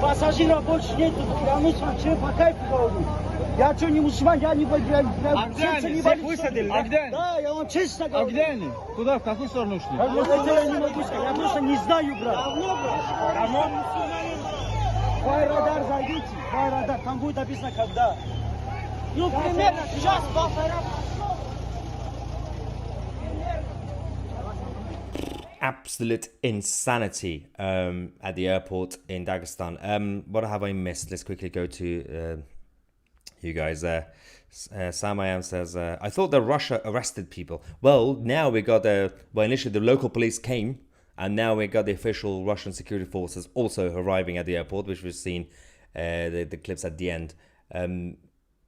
Пассажиров больше нету, я вообще по кайфу говорю. Я что, не мусульман, я не буду. Да, я вам честно говорю. А где они? Куда, в какую сторону ушли? Это я не могу сказать, я просто не знаю, брат. В аэродар зайдите, в аэродар, там будет написано когда. Ну, примерно сейчас, полтора. Absolute insanity at the airport in Dagestan. What have I missed? Let's quickly go to you guys. Sam I am says, I thought that Russia arrested people. Well, now we got initially the local police came, and now we got the official Russian security forces also arriving at the airport, which we've seen the clips at the end.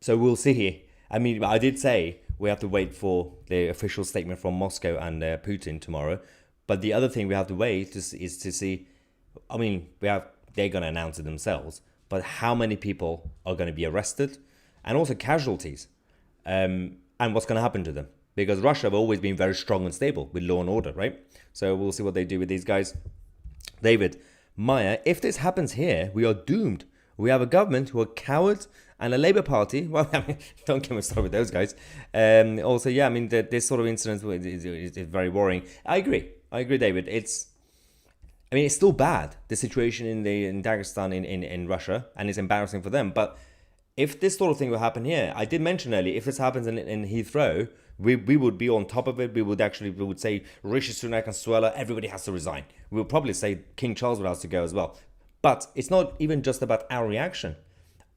So we'll see. I mean, I did say we have to wait for the official statement from Moscow and Putin tomorrow. But the other thing we have to wait is to see, I mean, they're going to announce it themselves, but how many people are going to be arrested and also casualties, and what's going to happen to them. Because Russia have always been very strong and stable with law and order, right? So we'll see what they do with these guys. David, Maya, if this happens here, we are doomed. We have a government who are cowards and a Labour Party. Well, I mean, don't get me started with those guys. Also, yeah, I mean, this sort of incident is very worrying. I agree, David. I mean, it's still bad, the situation in Dagestan in Russia, and it's embarrassing for them. But if this sort of thing will happen here, I did mention earlier, if this happens in Heathrow, we would be on top of it. We would say Rishi Sunak and Suella, everybody has to resign. We would probably say King Charles would have to go as well. But it's not even just about our reaction.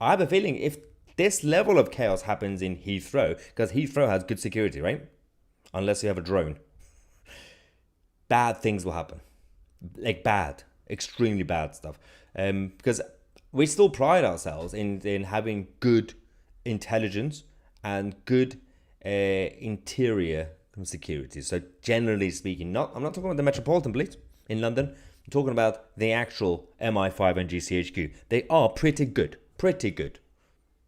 I have a feeling if this level of chaos happens in Heathrow, because Heathrow has good security, right? Unless you have a drone. Bad things will happen. Like bad, extremely bad stuff. Because we still pride ourselves in having good intelligence and good interior security. So generally speaking, I'm not talking about the Metropolitan Police in London. I'm talking about the actual MI5 and GCHQ. They are pretty good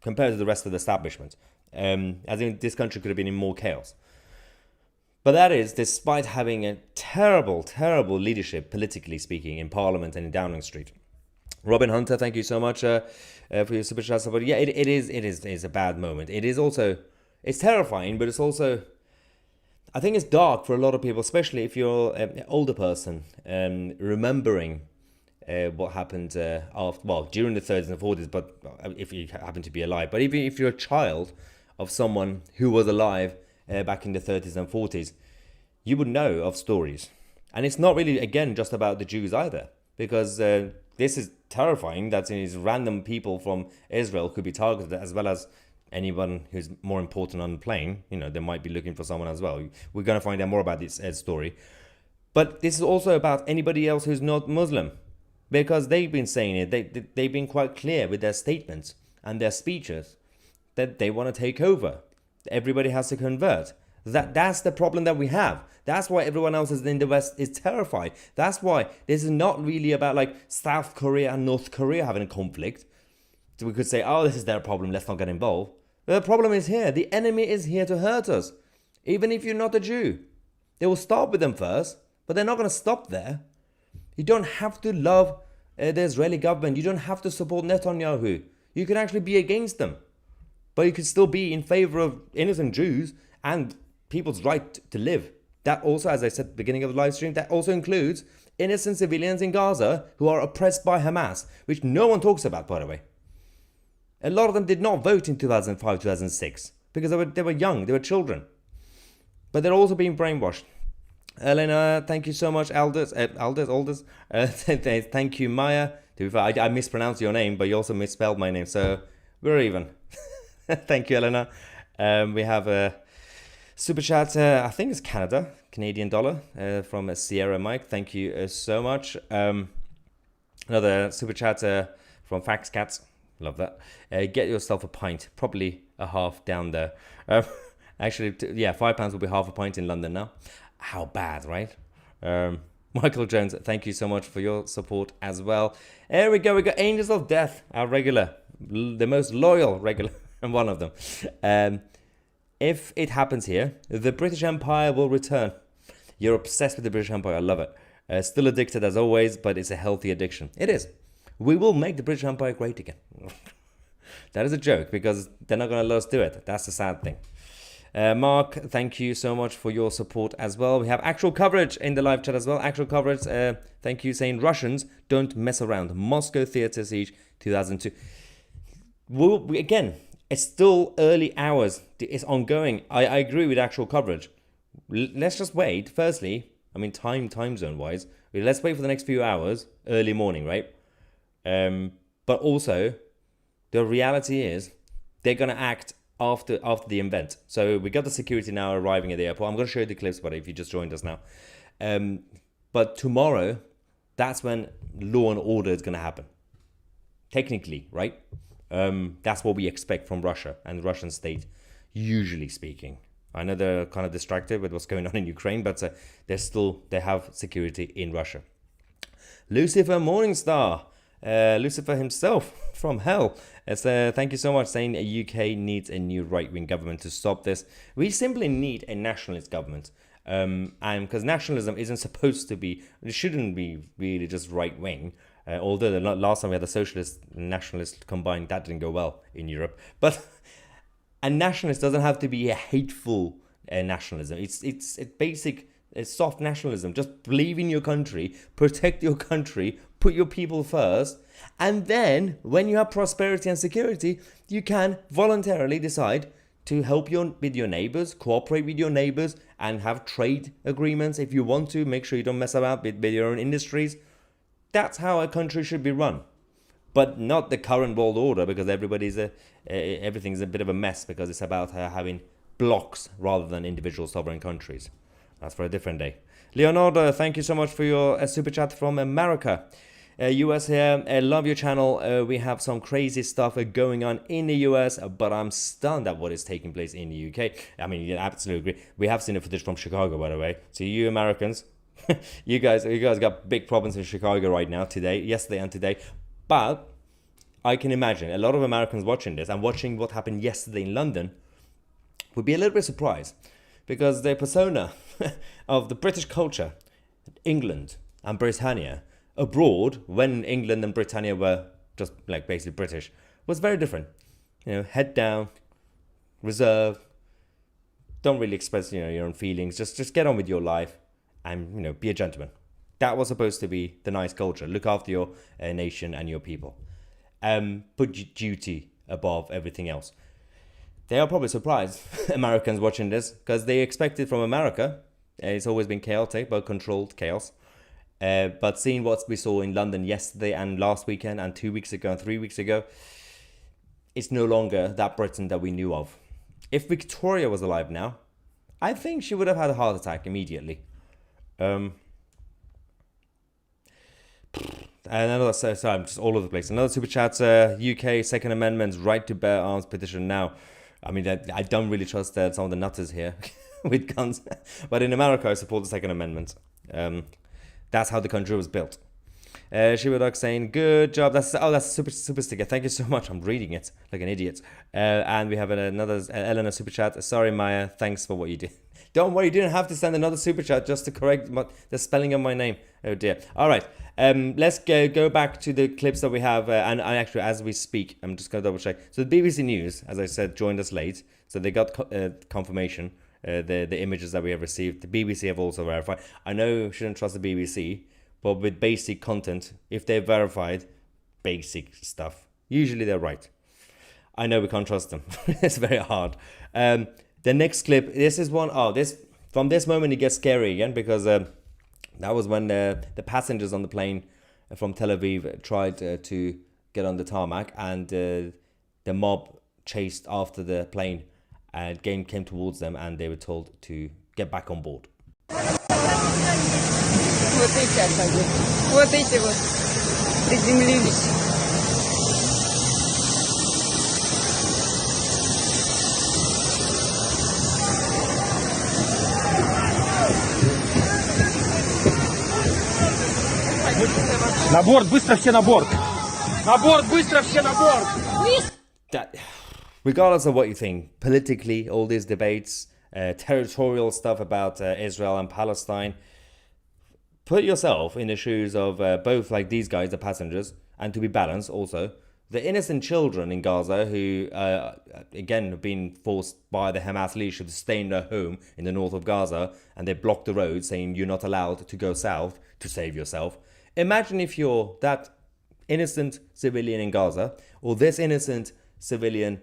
compared to the rest of the establishment. As in, this country could have been in more chaos. But that is despite having a terrible leadership, politically speaking, in Parliament and in Downing Street. Robin Hunter, thank you so much for your super chat support. Yeah, it is a bad moment. It's terrifying, but it's also, I think it's dark for a lot of people, especially if you're an older person, remembering what happened during the 30s and 40s, but if you happen to be alive. But even if you're a child of someone who was alive back in the 30s and 40s, you would know of stories. And it's not really, again, just about the Jews either, because this is terrifying that these random people from Israel could be targeted, as well as anyone who's more important on the plane. You know, they might be looking for someone as well. We're going to find out more about this story. But this is also about anybody else who's not Muslim, because they've been saying it. They've been quite clear with their statements and their speeches that they want to take over. Everybody has to convert. That's the problem that we have. That's why everyone else in the West is terrified. That's why this is not really about like South Korea and North Korea having a conflict. So we could say, oh, this is their problem, let's not get involved. But the problem is here. The enemy is here to hurt us. Even if you're not a Jew. They will start with them first, but they're not going to stop there. You don't have to love the Israeli government. You don't have to support Netanyahu. You can actually be against them. But you can still be in favor of innocent Jews and people's right to live. That also, as I said at the beginning of the live stream, that also includes innocent civilians in Gaza who are oppressed by Hamas, which no one talks about, by the way. A lot of them did not vote in 2005, 2006, because they were young, they were children. But they're also being brainwashed. Elena, thank you so much. Aldous. Thank you, Maya. To be fair, I mispronounced your name, but you also misspelled my name, so we're even. Thank you, Elena. We have a super chat, I think it's Canadian dollar, from Sierra Mike. Thank you so much. Another super chat from Fax Cats. Love that. Get yourself a pint, probably a half down there. Actually, £5 will be half a pint in London now. How bad, right? Michael Jones, thank you so much for your support as well. There we go. We got Angels of Death, our regular, the most loyal regular, and one of them. If it happens here, the British Empire will return. You're obsessed with the British Empire. I love it. Still addicted as always, but it's a healthy addiction. It is. We will make the British Empire great again. That is a joke, because they're not going to let us do it. That's the sad thing. Mark, thank you so much for your support as well. We have actual coverage in the live chat as well. Actual coverage, thank you, saying Russians don't mess around. Moscow theatre siege 2002. Again, it's still early hours. It's ongoing. I agree with actual coverage. Let's just wait. Firstly, I mean, time zone wise, let's wait for the next few hours, early morning, right? But also, the reality is they're going to act after the event. So we got the security now arriving at the airport. I'm going to show you the clips about it if you just joined us now. But tomorrow, that's when law and order is going to happen. Technically, right? That's what we expect from Russia and the Russian state, usually speaking. I know they're kind of distracted with what's going on in Ukraine, but they have security in Russia. Lucifer Morningstar, Lucifer himself from hell. Thank you so much, saying the UK needs a new right-wing government to stop this. We simply need a nationalist government. And because nationalism isn't supposed to be, it shouldn't be really just right-wing. Although the last time we had the socialist and nationalist combined, that didn't go well in Europe. But a nationalist doesn't have to be a hateful nationalism. It's a basic It's soft nationalism. Just believe in your country, protect your country, put your people first, and then when you have prosperity and security, you can voluntarily decide to help with your neighbors, cooperate with your neighbors, and have trade agreements if you want to. Make sure you don't mess about with your own industries. That's how a country should be run, but not the current world order, because everything's a bit of a mess, because it's about having blocks rather than individual sovereign countries. That's for a different day. Leonardo, thank you so much for your super chat from America. US here, love your channel. We have some crazy stuff going on in the US, but I'm stunned at what is taking place in the UK. I mean, yeah, absolutely agree. We have seen the footage from Chicago, by the way. So you Americans, you guys got big problems in Chicago right now, yesterday and today. But I can imagine a lot of Americans watching this and watching what happened yesterday in London would be a little bit surprised, because the persona of the British culture, England and Britannia, abroad, when England and Britannia were just like basically British, was very different. You know, head down, reserved, don't really express your own feelings. Just get on with your life, and be a gentleman. That was supposed to be the nice culture. Look after your nation and your people. Put duty above everything else. They are probably surprised, Americans watching this, because they expected from America, it's always been chaotic, but controlled chaos. But seeing what we saw in London yesterday and last weekend and 2 weeks ago and 3 weeks ago, it's no longer that Britain that we knew of. If Victoria was alive now, I think she would have had a heart attack immediately. Another, sorry, I'm just all over the place. Another super chat, UK Second Amendment's right to bear arms petition now. I mean, I don't really trust some of the nutters here with guns. But in America, I support the Second Amendment. That's how the country was built. Shibadok saying, good job. That's a super sticker. Thank you so much. I'm reading it like an idiot. And we have another Eleanor super chat. Sorry, Maya. Thanks for what you did. Don't worry, you didn't have to send another super chat just to correct the spelling of my name. Oh dear. All right. Let's go back to the clips that we have. And I actually, as we speak, I'm just going to double check. So the BBC News, as I said, joined us late. So they got confirmation. The images that we have received. The BBC have also verified. I know you shouldn't trust the BBC, but with basic content, if they've verified basic stuff, usually they're right. I know we can't trust them. It's very hard. The next clip, this is one. From this moment it gets scary again, because that was when the passengers on the plane from Tel Aviv tried to get on the tarmac, and the mob chased after the plane and came towards them, and they were told to get back on board. Вот эти отходят. Вот эти вот приземлились. На борт, быстро все на борт! На борт, быстро все на борт! Regardless of what you think, politically, all these debates, territorial stuff about Israel and Palestine, put yourself in the shoes of both, like these guys, the passengers, and to be balanced also, the innocent children in Gaza who, again, have been forced by the Hamas leadership to stay in their home in the north of Gaza, and they blocked the road saying you're not allowed to go south to save yourself. Imagine if you're that innocent civilian in Gaza, or this innocent civilian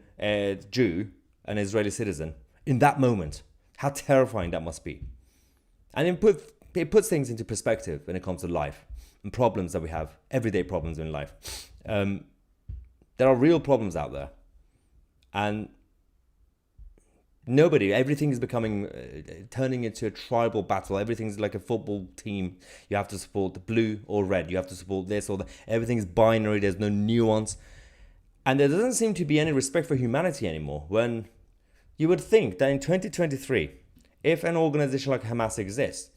Jew, an Israeli citizen, in that moment. How terrifying that must be. And it puts things into perspective when it comes to life and problems that we have, everyday problems in life. There are real problems out there. And everything is becoming, turning into a tribal battle. Everything's like a football team. You have to support the blue or red. You have to support this or that. Everything's binary. There's no nuance. And there doesn't seem to be any respect for humanity anymore. When you would think that in 2023, if an organization like Hamas exists,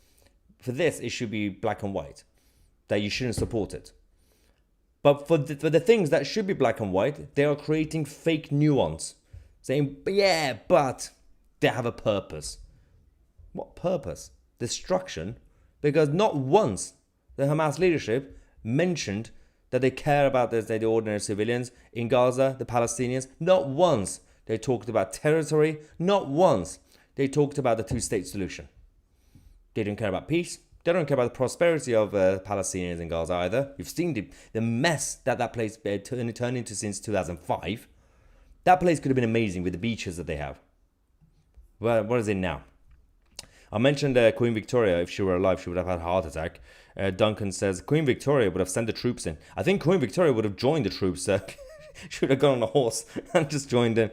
for this, it should be black and white, that you shouldn't support it. But for the things that should be black and white, they are creating fake nuance, saying, yeah, but they have a purpose. What purpose? Destruction? Because not once the Hamas leadership mentioned that they care about the ordinary civilians in Gaza, the Palestinians. Not once they talked about territory. Not once they talked about the two-state solution. They don't care about peace. They don't care about the prosperity of Palestinians in Gaza either. You've seen the mess that place turned into since 2005. That place could have been amazing with the beaches that they have. Well, what is it now? I mentioned Queen Victoria. If she were alive, she would have had a heart attack. Duncan says Queen Victoria would have sent the troops in. I think Queen Victoria would have joined the troops. She would have gone on a horse and just joined in.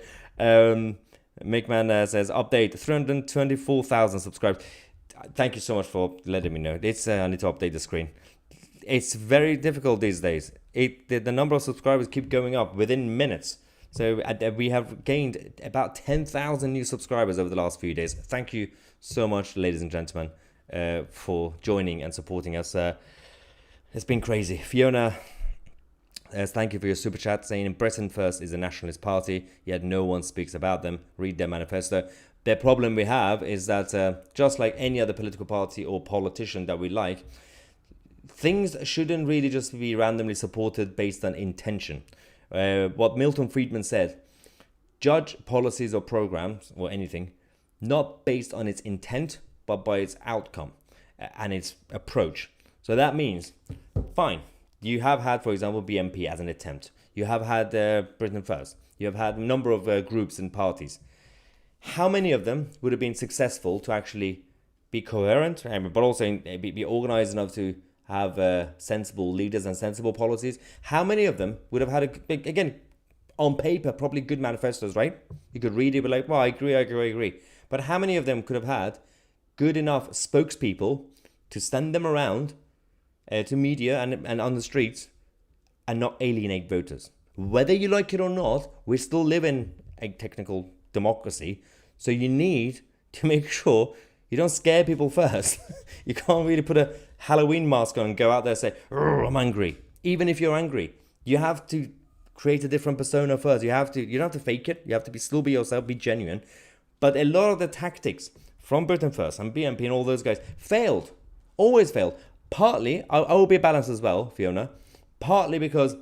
Mickman says, update, 324,000 subscribers. Thank you so much for letting me know. It's I need to update the screen. It's very difficult these days. The number of subscribers keep going up within minutes. So we have gained about 10,000 new subscribers over the last few days. Thank you so much, ladies and gentlemen, for joining and supporting us. It's been crazy. Fiona thank you for your super chat, saying Britain First is a nationalist party, yet no one speaks about them. Read their manifesto. The problem we have is that just like any other political party or politician that we like, things shouldn't really just be randomly supported based on intention. What Milton Friedman said, judge policies or programs or anything not based on its intent but by its outcome and its approach. So that means, fine, you have had, for example, BNP as an attempt. You have had Britain First. You have had a number of groups and parties. How many of them would have been successful to actually be coherent, but also be organized enough to have sensible leaders and sensible policies? How many of them would have had, again, on paper, probably good manifestos, right? You could read it, be like, well, I agree. But how many of them could have had good enough spokespeople to send them around to media and on the streets and not alienate voters? Whether you like it or not, we still live in a technical democracy. So you need to make sure you don't scare people first. You can't really put a Halloween mask on and go out there and say, I'm angry. Even if you're angry, you have to create a different persona first. You don't have to fake it. You have to still be yourself, be genuine. But a lot of the tactics from Britain First and BNP and all those guys failed. Always failed. Partly, I will be balanced as well, Fiona. Partly because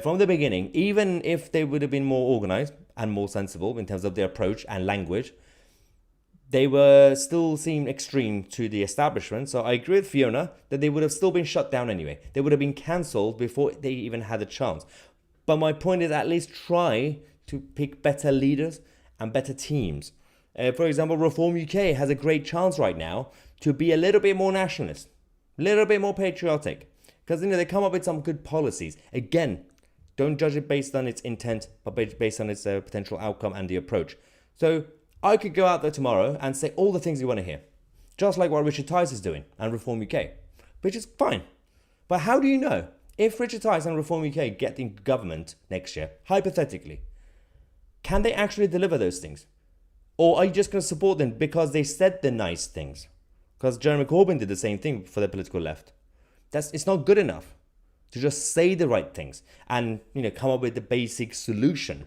from the beginning, even if they would have been more organized and more sensible in terms of their approach and language, they were still seem extreme to the establishment. So I agree with Fiona that they would have still been shut down anyway. They would have been cancelled before they even had a chance. But my point is, at least try to pick better leaders and better teams. For example, Reform UK has a great chance right now to be a little bit more nationalist, a little bit more patriotic, because they come up with some good policies. Again, don't judge it based on its intent, but based on its potential outcome and the approach. So I could go out there tomorrow and say all the things you want to hear, just like what Richard Tice is doing and Reform UK, which is fine. But how do you know if Richard Tice and Reform UK get in government next year, hypothetically, can they actually deliver those things? Or are you just going to support them because they said the nice things? Because Jeremy Corbyn did the same thing for the political left. It's not good enough to just say the right things and come up with the basic solution.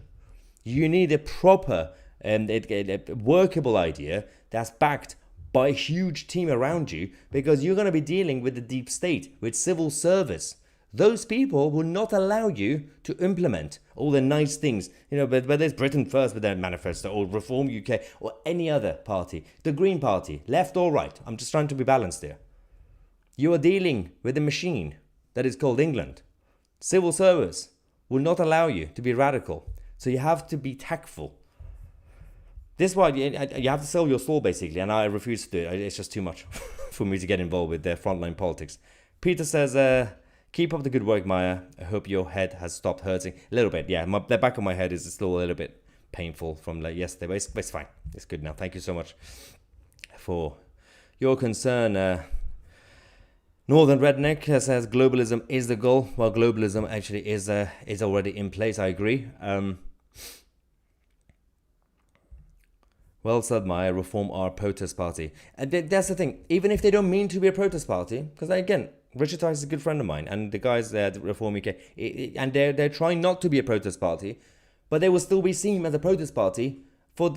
You need a proper and a workable idea that's backed by a huge team around you, because you're going to be dealing with the deep state, with civil service. Those people will not allow you to implement all the nice things, but whether it's Britain First with their manifesto or Reform UK or any other party, the Green Party, left or right. I'm just trying to be balanced here. You are dealing with a machine that is called England. Civil service will not allow you to be radical. So you have to be tactful. This is why you have to sell your soul, basically, and I refuse to do it. It's just too much for me to get involved with their frontline politics. Peter says, keep up the good work, Maya. I hope your head has stopped hurting. A little bit, yeah. The back of my head is still a little bit painful from yesterday, but it's fine. It's good now. Thank you so much for your concern. Northern Redneck says globalism is the goal. Well, globalism actually is already in place. I agree. Well said, Maya. Reform our protest party. And that's the thing. Even if they don't mean to be a protest party, because again, Richard Tice is a good friend of mine, and the guys there at Reform UK, and they're trying not to be a protest party, but they will still be seen as a protest party for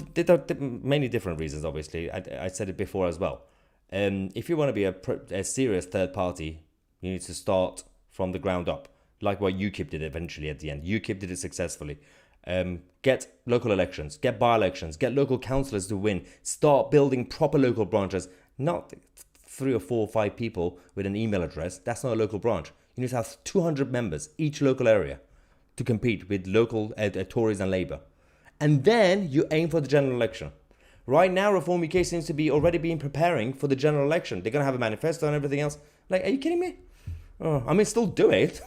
many different reasons. Obviously, I said it before as well. If you want to be a serious third party, you need to start from the ground up, like what UKIP did eventually at the end. UKIP did it successfully. Get local elections, get by-elections, get local councillors to win, start building proper local branches, not 3 or 4 or 5 people with an email address. That's not a local branch. You need to have 200 members, each local area, to compete with local Tories and Labour. And then you aim for the general election. Right now, Reform UK seems to be already being preparing for the general election. They're going to have a manifesto and everything else. Like, are you kidding me? Oh, I mean, still do it.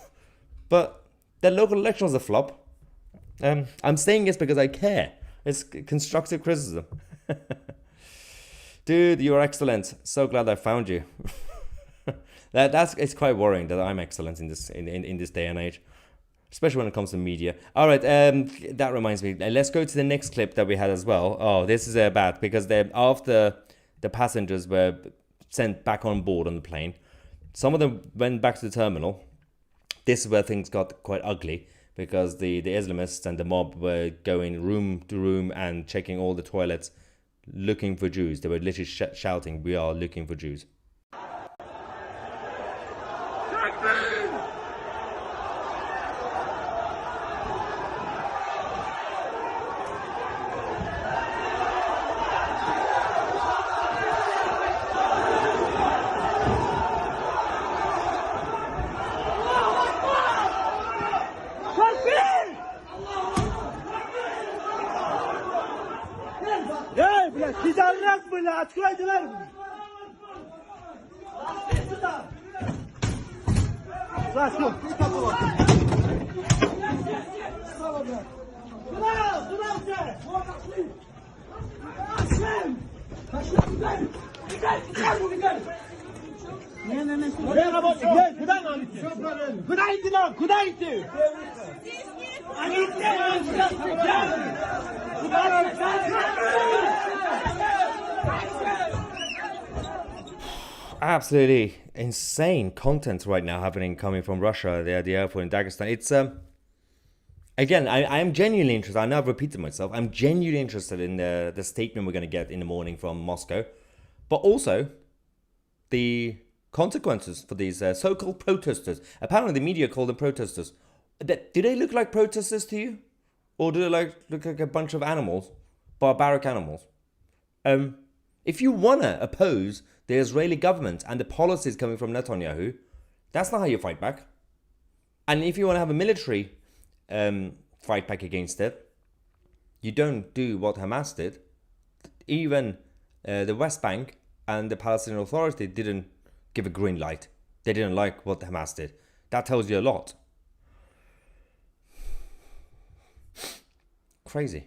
But the local election was a flop. I'm saying this because I care. It's constructive criticism. Dude, you're excellent. So glad I found you. It's quite worrying that I'm excellent in this day and age, especially when it comes to media. All right, that reminds me. Let's go to the next clip that we had as well. Oh, this is bad because after the passengers were sent back on board on the plane, some of them went back to the terminal. This is where things got quite ugly because the Islamists and the mob were going room to room and checking all the toilets, looking for Jews. They were literally shouting, "We are looking for Jews." Absolutely insane content right now coming from Russia, the airport in Dagestan. It's again, I am genuinely interested. I know I've repeated myself. I'm genuinely interested in the statement we're going to get in the morning from Moscow, but also the consequences for these so-called protesters. Apparently, the media call them protesters. Do they look like protesters to you, or do they look like a bunch of animals, barbaric animals? If you wanna oppose the Israeli government and the policies coming from Netanyahu, that's not how you fight back. And if you want to have a military fight back against it, you don't do what Hamas did. Even the West Bank and the Palestinian Authority didn't give a green light. They didn't like what Hamas did. That tells you a lot. Crazy.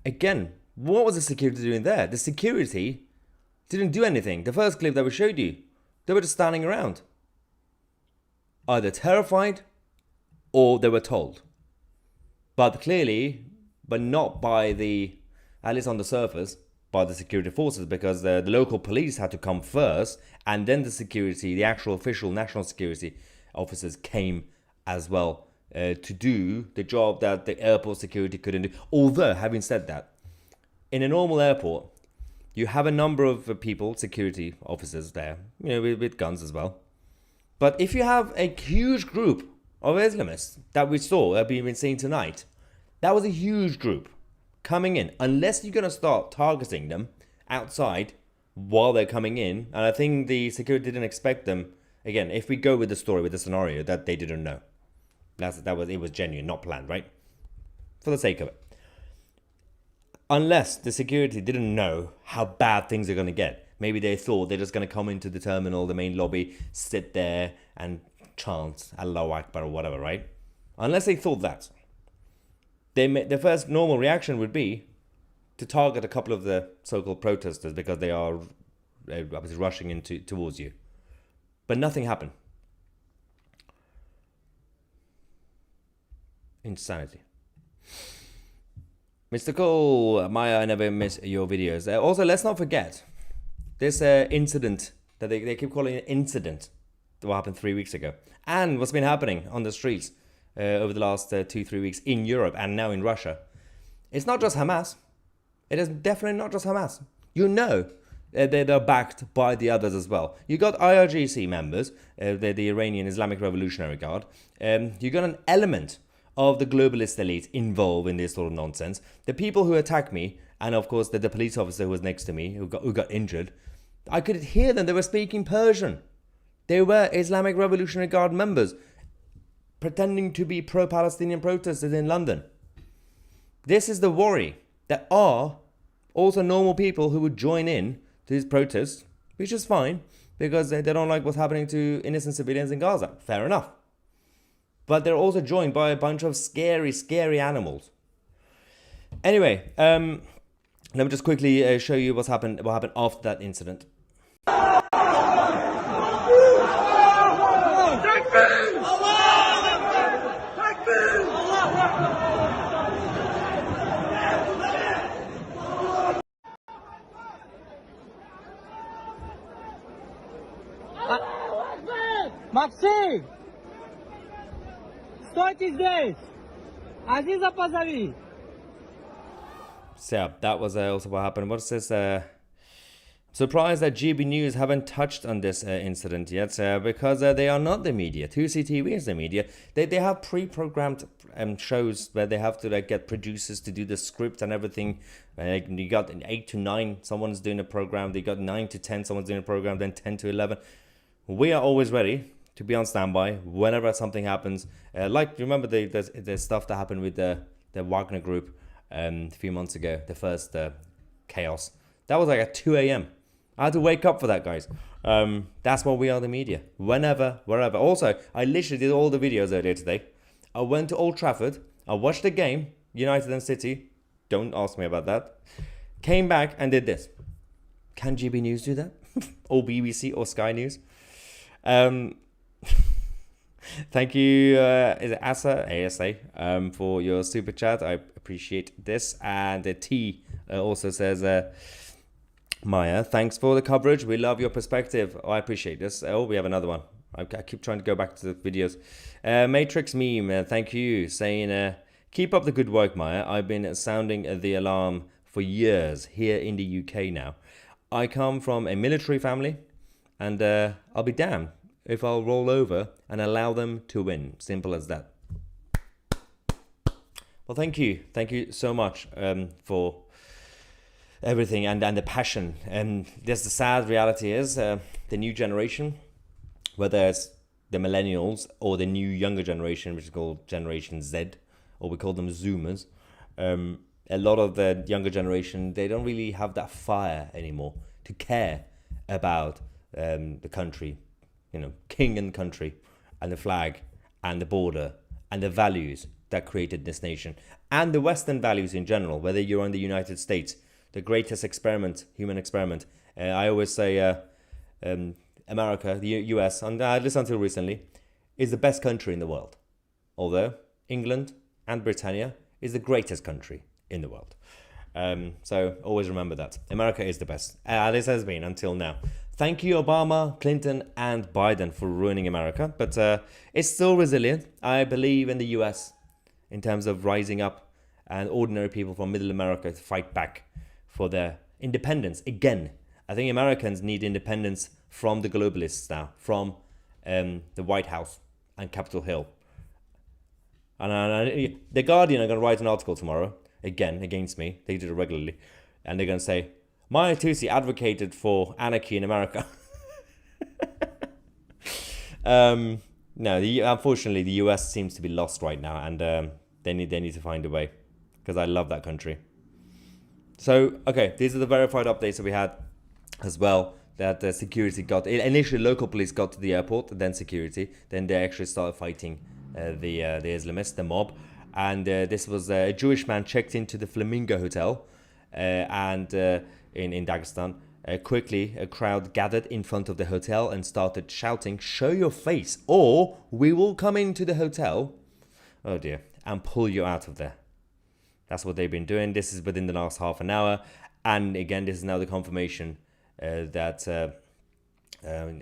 Again, what was the security doing there? The security didn't do anything. The first clip that we showed you, they were just standing around. Either terrified or they were told. But clearly, but not by at least on the surface, by the security forces, because the local police had to come first, and then the security, the actual official national security officers came as well to do the job that the airport security couldn't do. Although, having said that, in a normal airport, you have a number of people, security officers there, with guns as well. But if you have a huge group of Islamists that we've been seeing tonight, that was a huge group coming in. Unless you're going to start targeting them outside while they're coming in, and I think the security didn't expect them. Again, if we go with the story, with the scenario, that they didn't know. It was genuine, not planned, right? For the sake of it. Unless the security didn't know how bad things are going to get. Maybe they thought they're just going to come into the terminal, the main lobby, sit there and chant Allahu Akbar or whatever, right? Unless they thought that. The first normal reaction would be to target a couple of the so-called protesters because they are obviously rushing towards you. But nothing happened. Insanity. Mr. Cole, Maya, I never miss your videos. Also, let's not forget this incident that they keep calling an incident that happened 3 weeks ago. And what's been happening on the streets over the last 2-3 weeks in Europe and now in Russia. It's not just Hamas. It is definitely not just Hamas. They're backed by the others as well. You got IRGC members, the Iranian Islamic Revolutionary Guard. You got an element of the globalist elite involved in this sort of nonsense. The people who attacked me, and of course the police officer who was next to me, who got injured, I could hear them. They were speaking Persian. They were Islamic Revolutionary Guard members pretending to be pro-Palestinian protesters in London. This is the worry. There are also normal people who would join in to these protests, which is fine because they don't like what's happening to innocent civilians in Gaza. Fair enough. But they're also joined by a bunch of scary, scary animals. Anyway, let me just quickly show you what happened after that incident. Максим! Стойте здесь! Азиза позови! So yeah, that was also what happened. What's this? Surprised that GB News haven't touched on this incident yet because they are not the media. 2CTV is the media. They have pre-programmed shows where they have to get producers to do the script and everything. You got 8 to 9, someone's doing a program. They got 9 to 10, someone's doing a program. Then 10 to 11. We are always ready to be on standby whenever something happens. Like, remember the stuff that happened with the Wagner group a few months ago, the first chaos. That was like at 2 a.m. I had to wake up for that, guys. That's what we are, the media. Whenever, wherever. Also, I literally did all the videos earlier today. I went to Old Trafford. I watched the game, United and City. Don't ask me about that. Came back and did this. Can GB News do that? Or BBC or Sky News? Thank you, is it ASA, for your super chat. I appreciate this. And T also says, Maya, thanks for the coverage. We love your perspective. Oh, I appreciate this. Oh, we have another one. I keep trying to go back to the videos. Matrix meme, thank you, saying, keep up the good work, Maya. I've been sounding the alarm for years here in the UK now. I come from a military family, and I'll be damned if I'll roll over and allow them to win. Simple as that. Well, thank you. Thank you so much for everything and the passion. And there's the sad reality is the new generation, whether it's the millennials or the new younger generation, which is called Generation Z, or we call them Zoomers. A lot of the younger generation, they don't really have that fire anymore to care about the country, king and country, and the flag, and the border, and the values that created this nation, and the Western values in general, whether you're in the United States, the greatest experiment, human experiment. I always say America, the US, and at least until recently, is the best country in the world. Although England and Britannia is the greatest country in the world. So always remember that. America is the best. At least has been until now. Thank you, Obama, Clinton, and Biden for ruining America. But it's still resilient. I believe in the US in terms of rising up and ordinary people from middle America to fight back for their independence. Again, I think Americans need independence from the globalists now, from the White House and Capitol Hill. And the Guardian are going to write an article tomorrow, again, against me. They do it regularly. And they're going to say, Maya Tusi advocated for anarchy in America. No, unfortunately, the US seems to be lost right now. And they need to find a way. Because I love that country. So, okay, these are the verified updates that we had as well. That the security got... Initially, local police got to the airport, then security. Then they actually started fighting the Islamists, the mob. And this was a Jewish man checked into the Flamingo Hotel and in Dagestan. Quickly, a crowd gathered in front of the hotel and started shouting, "Show your face or we will come into the hotel," oh dear, and pull you out of there. That's what they've been doing. This is within the last half an hour. And again, this is now the confirmation that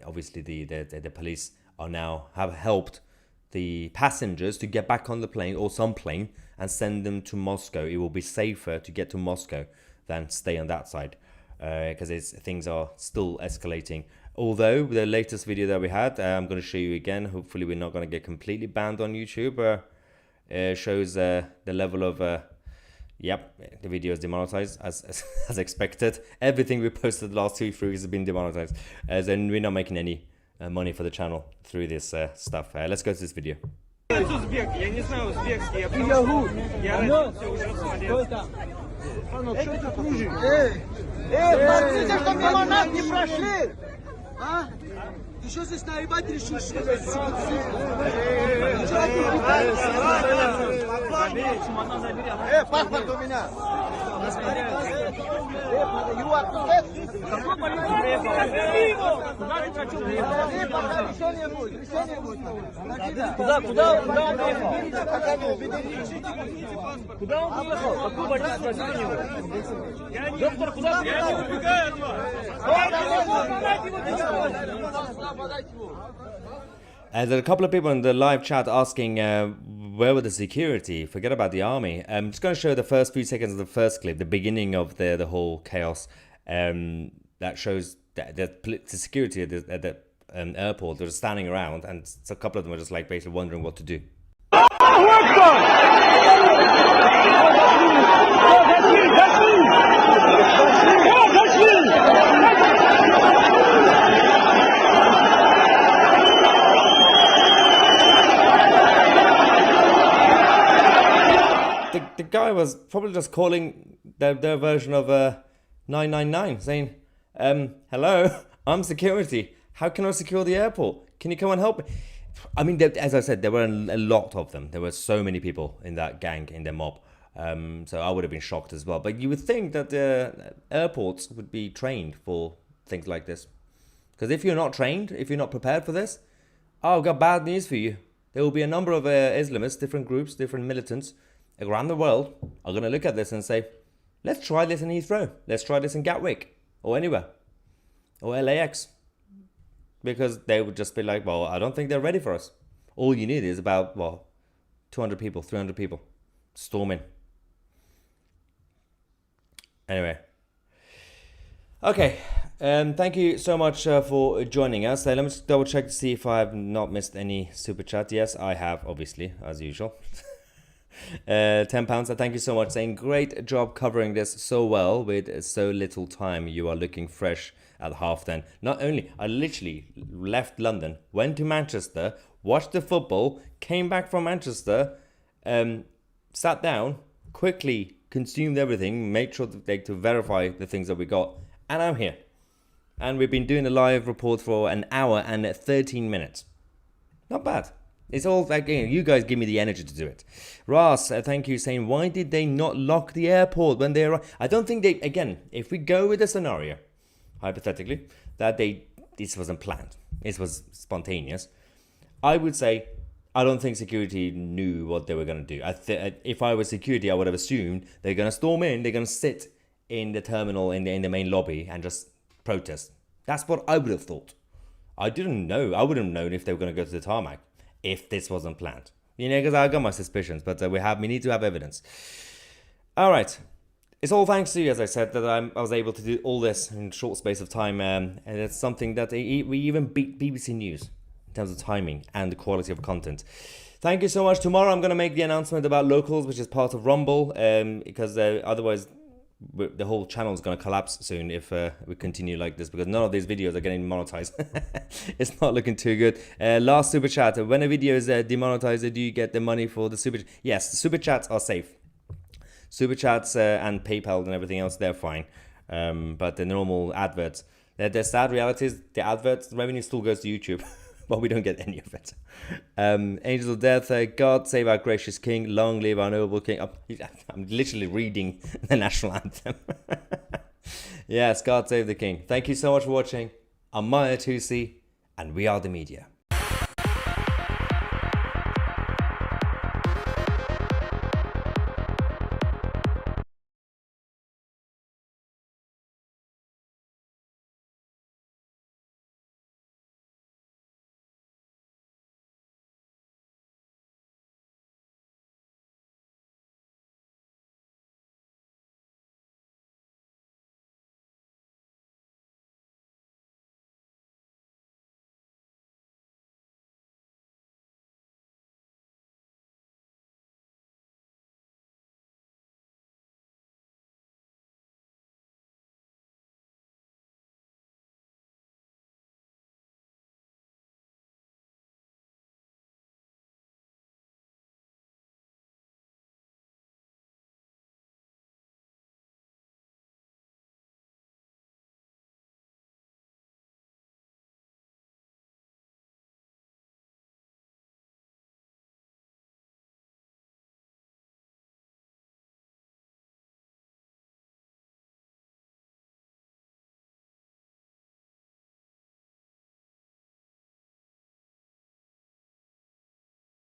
obviously the police are now have helped the passengers to get back on the plane or some plane and send them to Moscow. It will be safer to get to Moscow than stay on that side because things are still escalating. Although the latest video that we had, I'm going to show you again. Hopefully we're not going to get completely banned on YouTube. Shows the level of Yep, the video is demonetized as expected. Everything we posted the last 2 weeks has been demonetized. As in, we're not making any money for the channel through this stuff. Let's go to this video. Узбек, я не знаю узбекский, я потому что я родился уже в Смоленске. Смотрите, что мимо нас не прошли! А? Ты что здесь наебать решил, что ли? Паспорт у меня! Решение будет. Куда он уехал? Куда он уехал? Какую больницу спросил у него? Доктор, куда ты? Я не убегаю от вас. There are a couple of people in the live chat asking where were the security? Forget about the army. I'm just going to show the first few seconds of the first clip, the beginning of the whole chaos. That shows the security at the airport. They're standing around, and a couple of them are just like basically wondering what to do. The guy was probably just calling their version of 999, saying, hello, I'm security. How can I secure the airport? Can you come and help me? I mean, as I said, there were a lot of them. There were so many people in that gang, in their mob. So I would have been shocked as well. But you would think that the airports would be trained for things like this. Because if you're not trained, if you're not prepared for this, I've got bad news for you. There will be a number of Islamists, different groups, different militants around the world are going to look at this and say, let's try this in Heathrow. Let's try this in Gatwick or anywhere or LAX. Because they would just be like, well, I don't think they're ready for us. All you need is about, well, 200 people, 300 people storm in. Anyway. Okay. Thank you so much for joining us. Let me just double check to see if I have not missed any super chat. Yes, I have, obviously, as usual. £10. Thank you so much. Saying great job covering this so well with so little time. You are looking fresh at half then. Not only, I literally left London, went to Manchester, watched the football, came back from Manchester, sat down, quickly consumed everything, made sure to verify the things that we got, and I'm here. And we've been doing a live report for an hour and 13 minutes. Not bad. It's all like, you guys give me the energy to do it. Ross, thank you, saying, why did they not lock the airport when they arrived? I don't think they, again, if we go with the scenario, hypothetically, that this wasn't planned, this was spontaneous, I would say, I don't think security knew what they were going to do. If I was security, I would have assumed they're going to storm in, they're going to sit in the terminal, in the main lobby, and just protest. That's what I would have thought. I didn't know. I wouldn't have known if they were going to go to the tarmac if this wasn't planned. You know, because I got my suspicions, but we need to have evidence. All right. It's all thanks to you, as I said, that I was able to do all this in a short space of time. And it's something that we even beat BBC News in terms of timing and the quality of content. Thank you so much. Tomorrow I'm going to make the announcement about locals, which is part of Rumble, because otherwise the whole channel is going to collapse soon if we continue like this, because none of these videos are getting monetized. It's not looking too good. Last super chat. When a video is demonetized, do you get the money for the super? Yes, the super chats are safe. Super chats and PayPal and everything else, they're fine. But the normal adverts, the sad reality is the adverts revenue still goes to YouTube. But we don't get any of it. Angels of Death, God save our gracious King, long live our noble King. I'm literally reading the national anthem. Yes, God save the King. Thank you so much for watching. I'm Maya Tusi, and we are the media.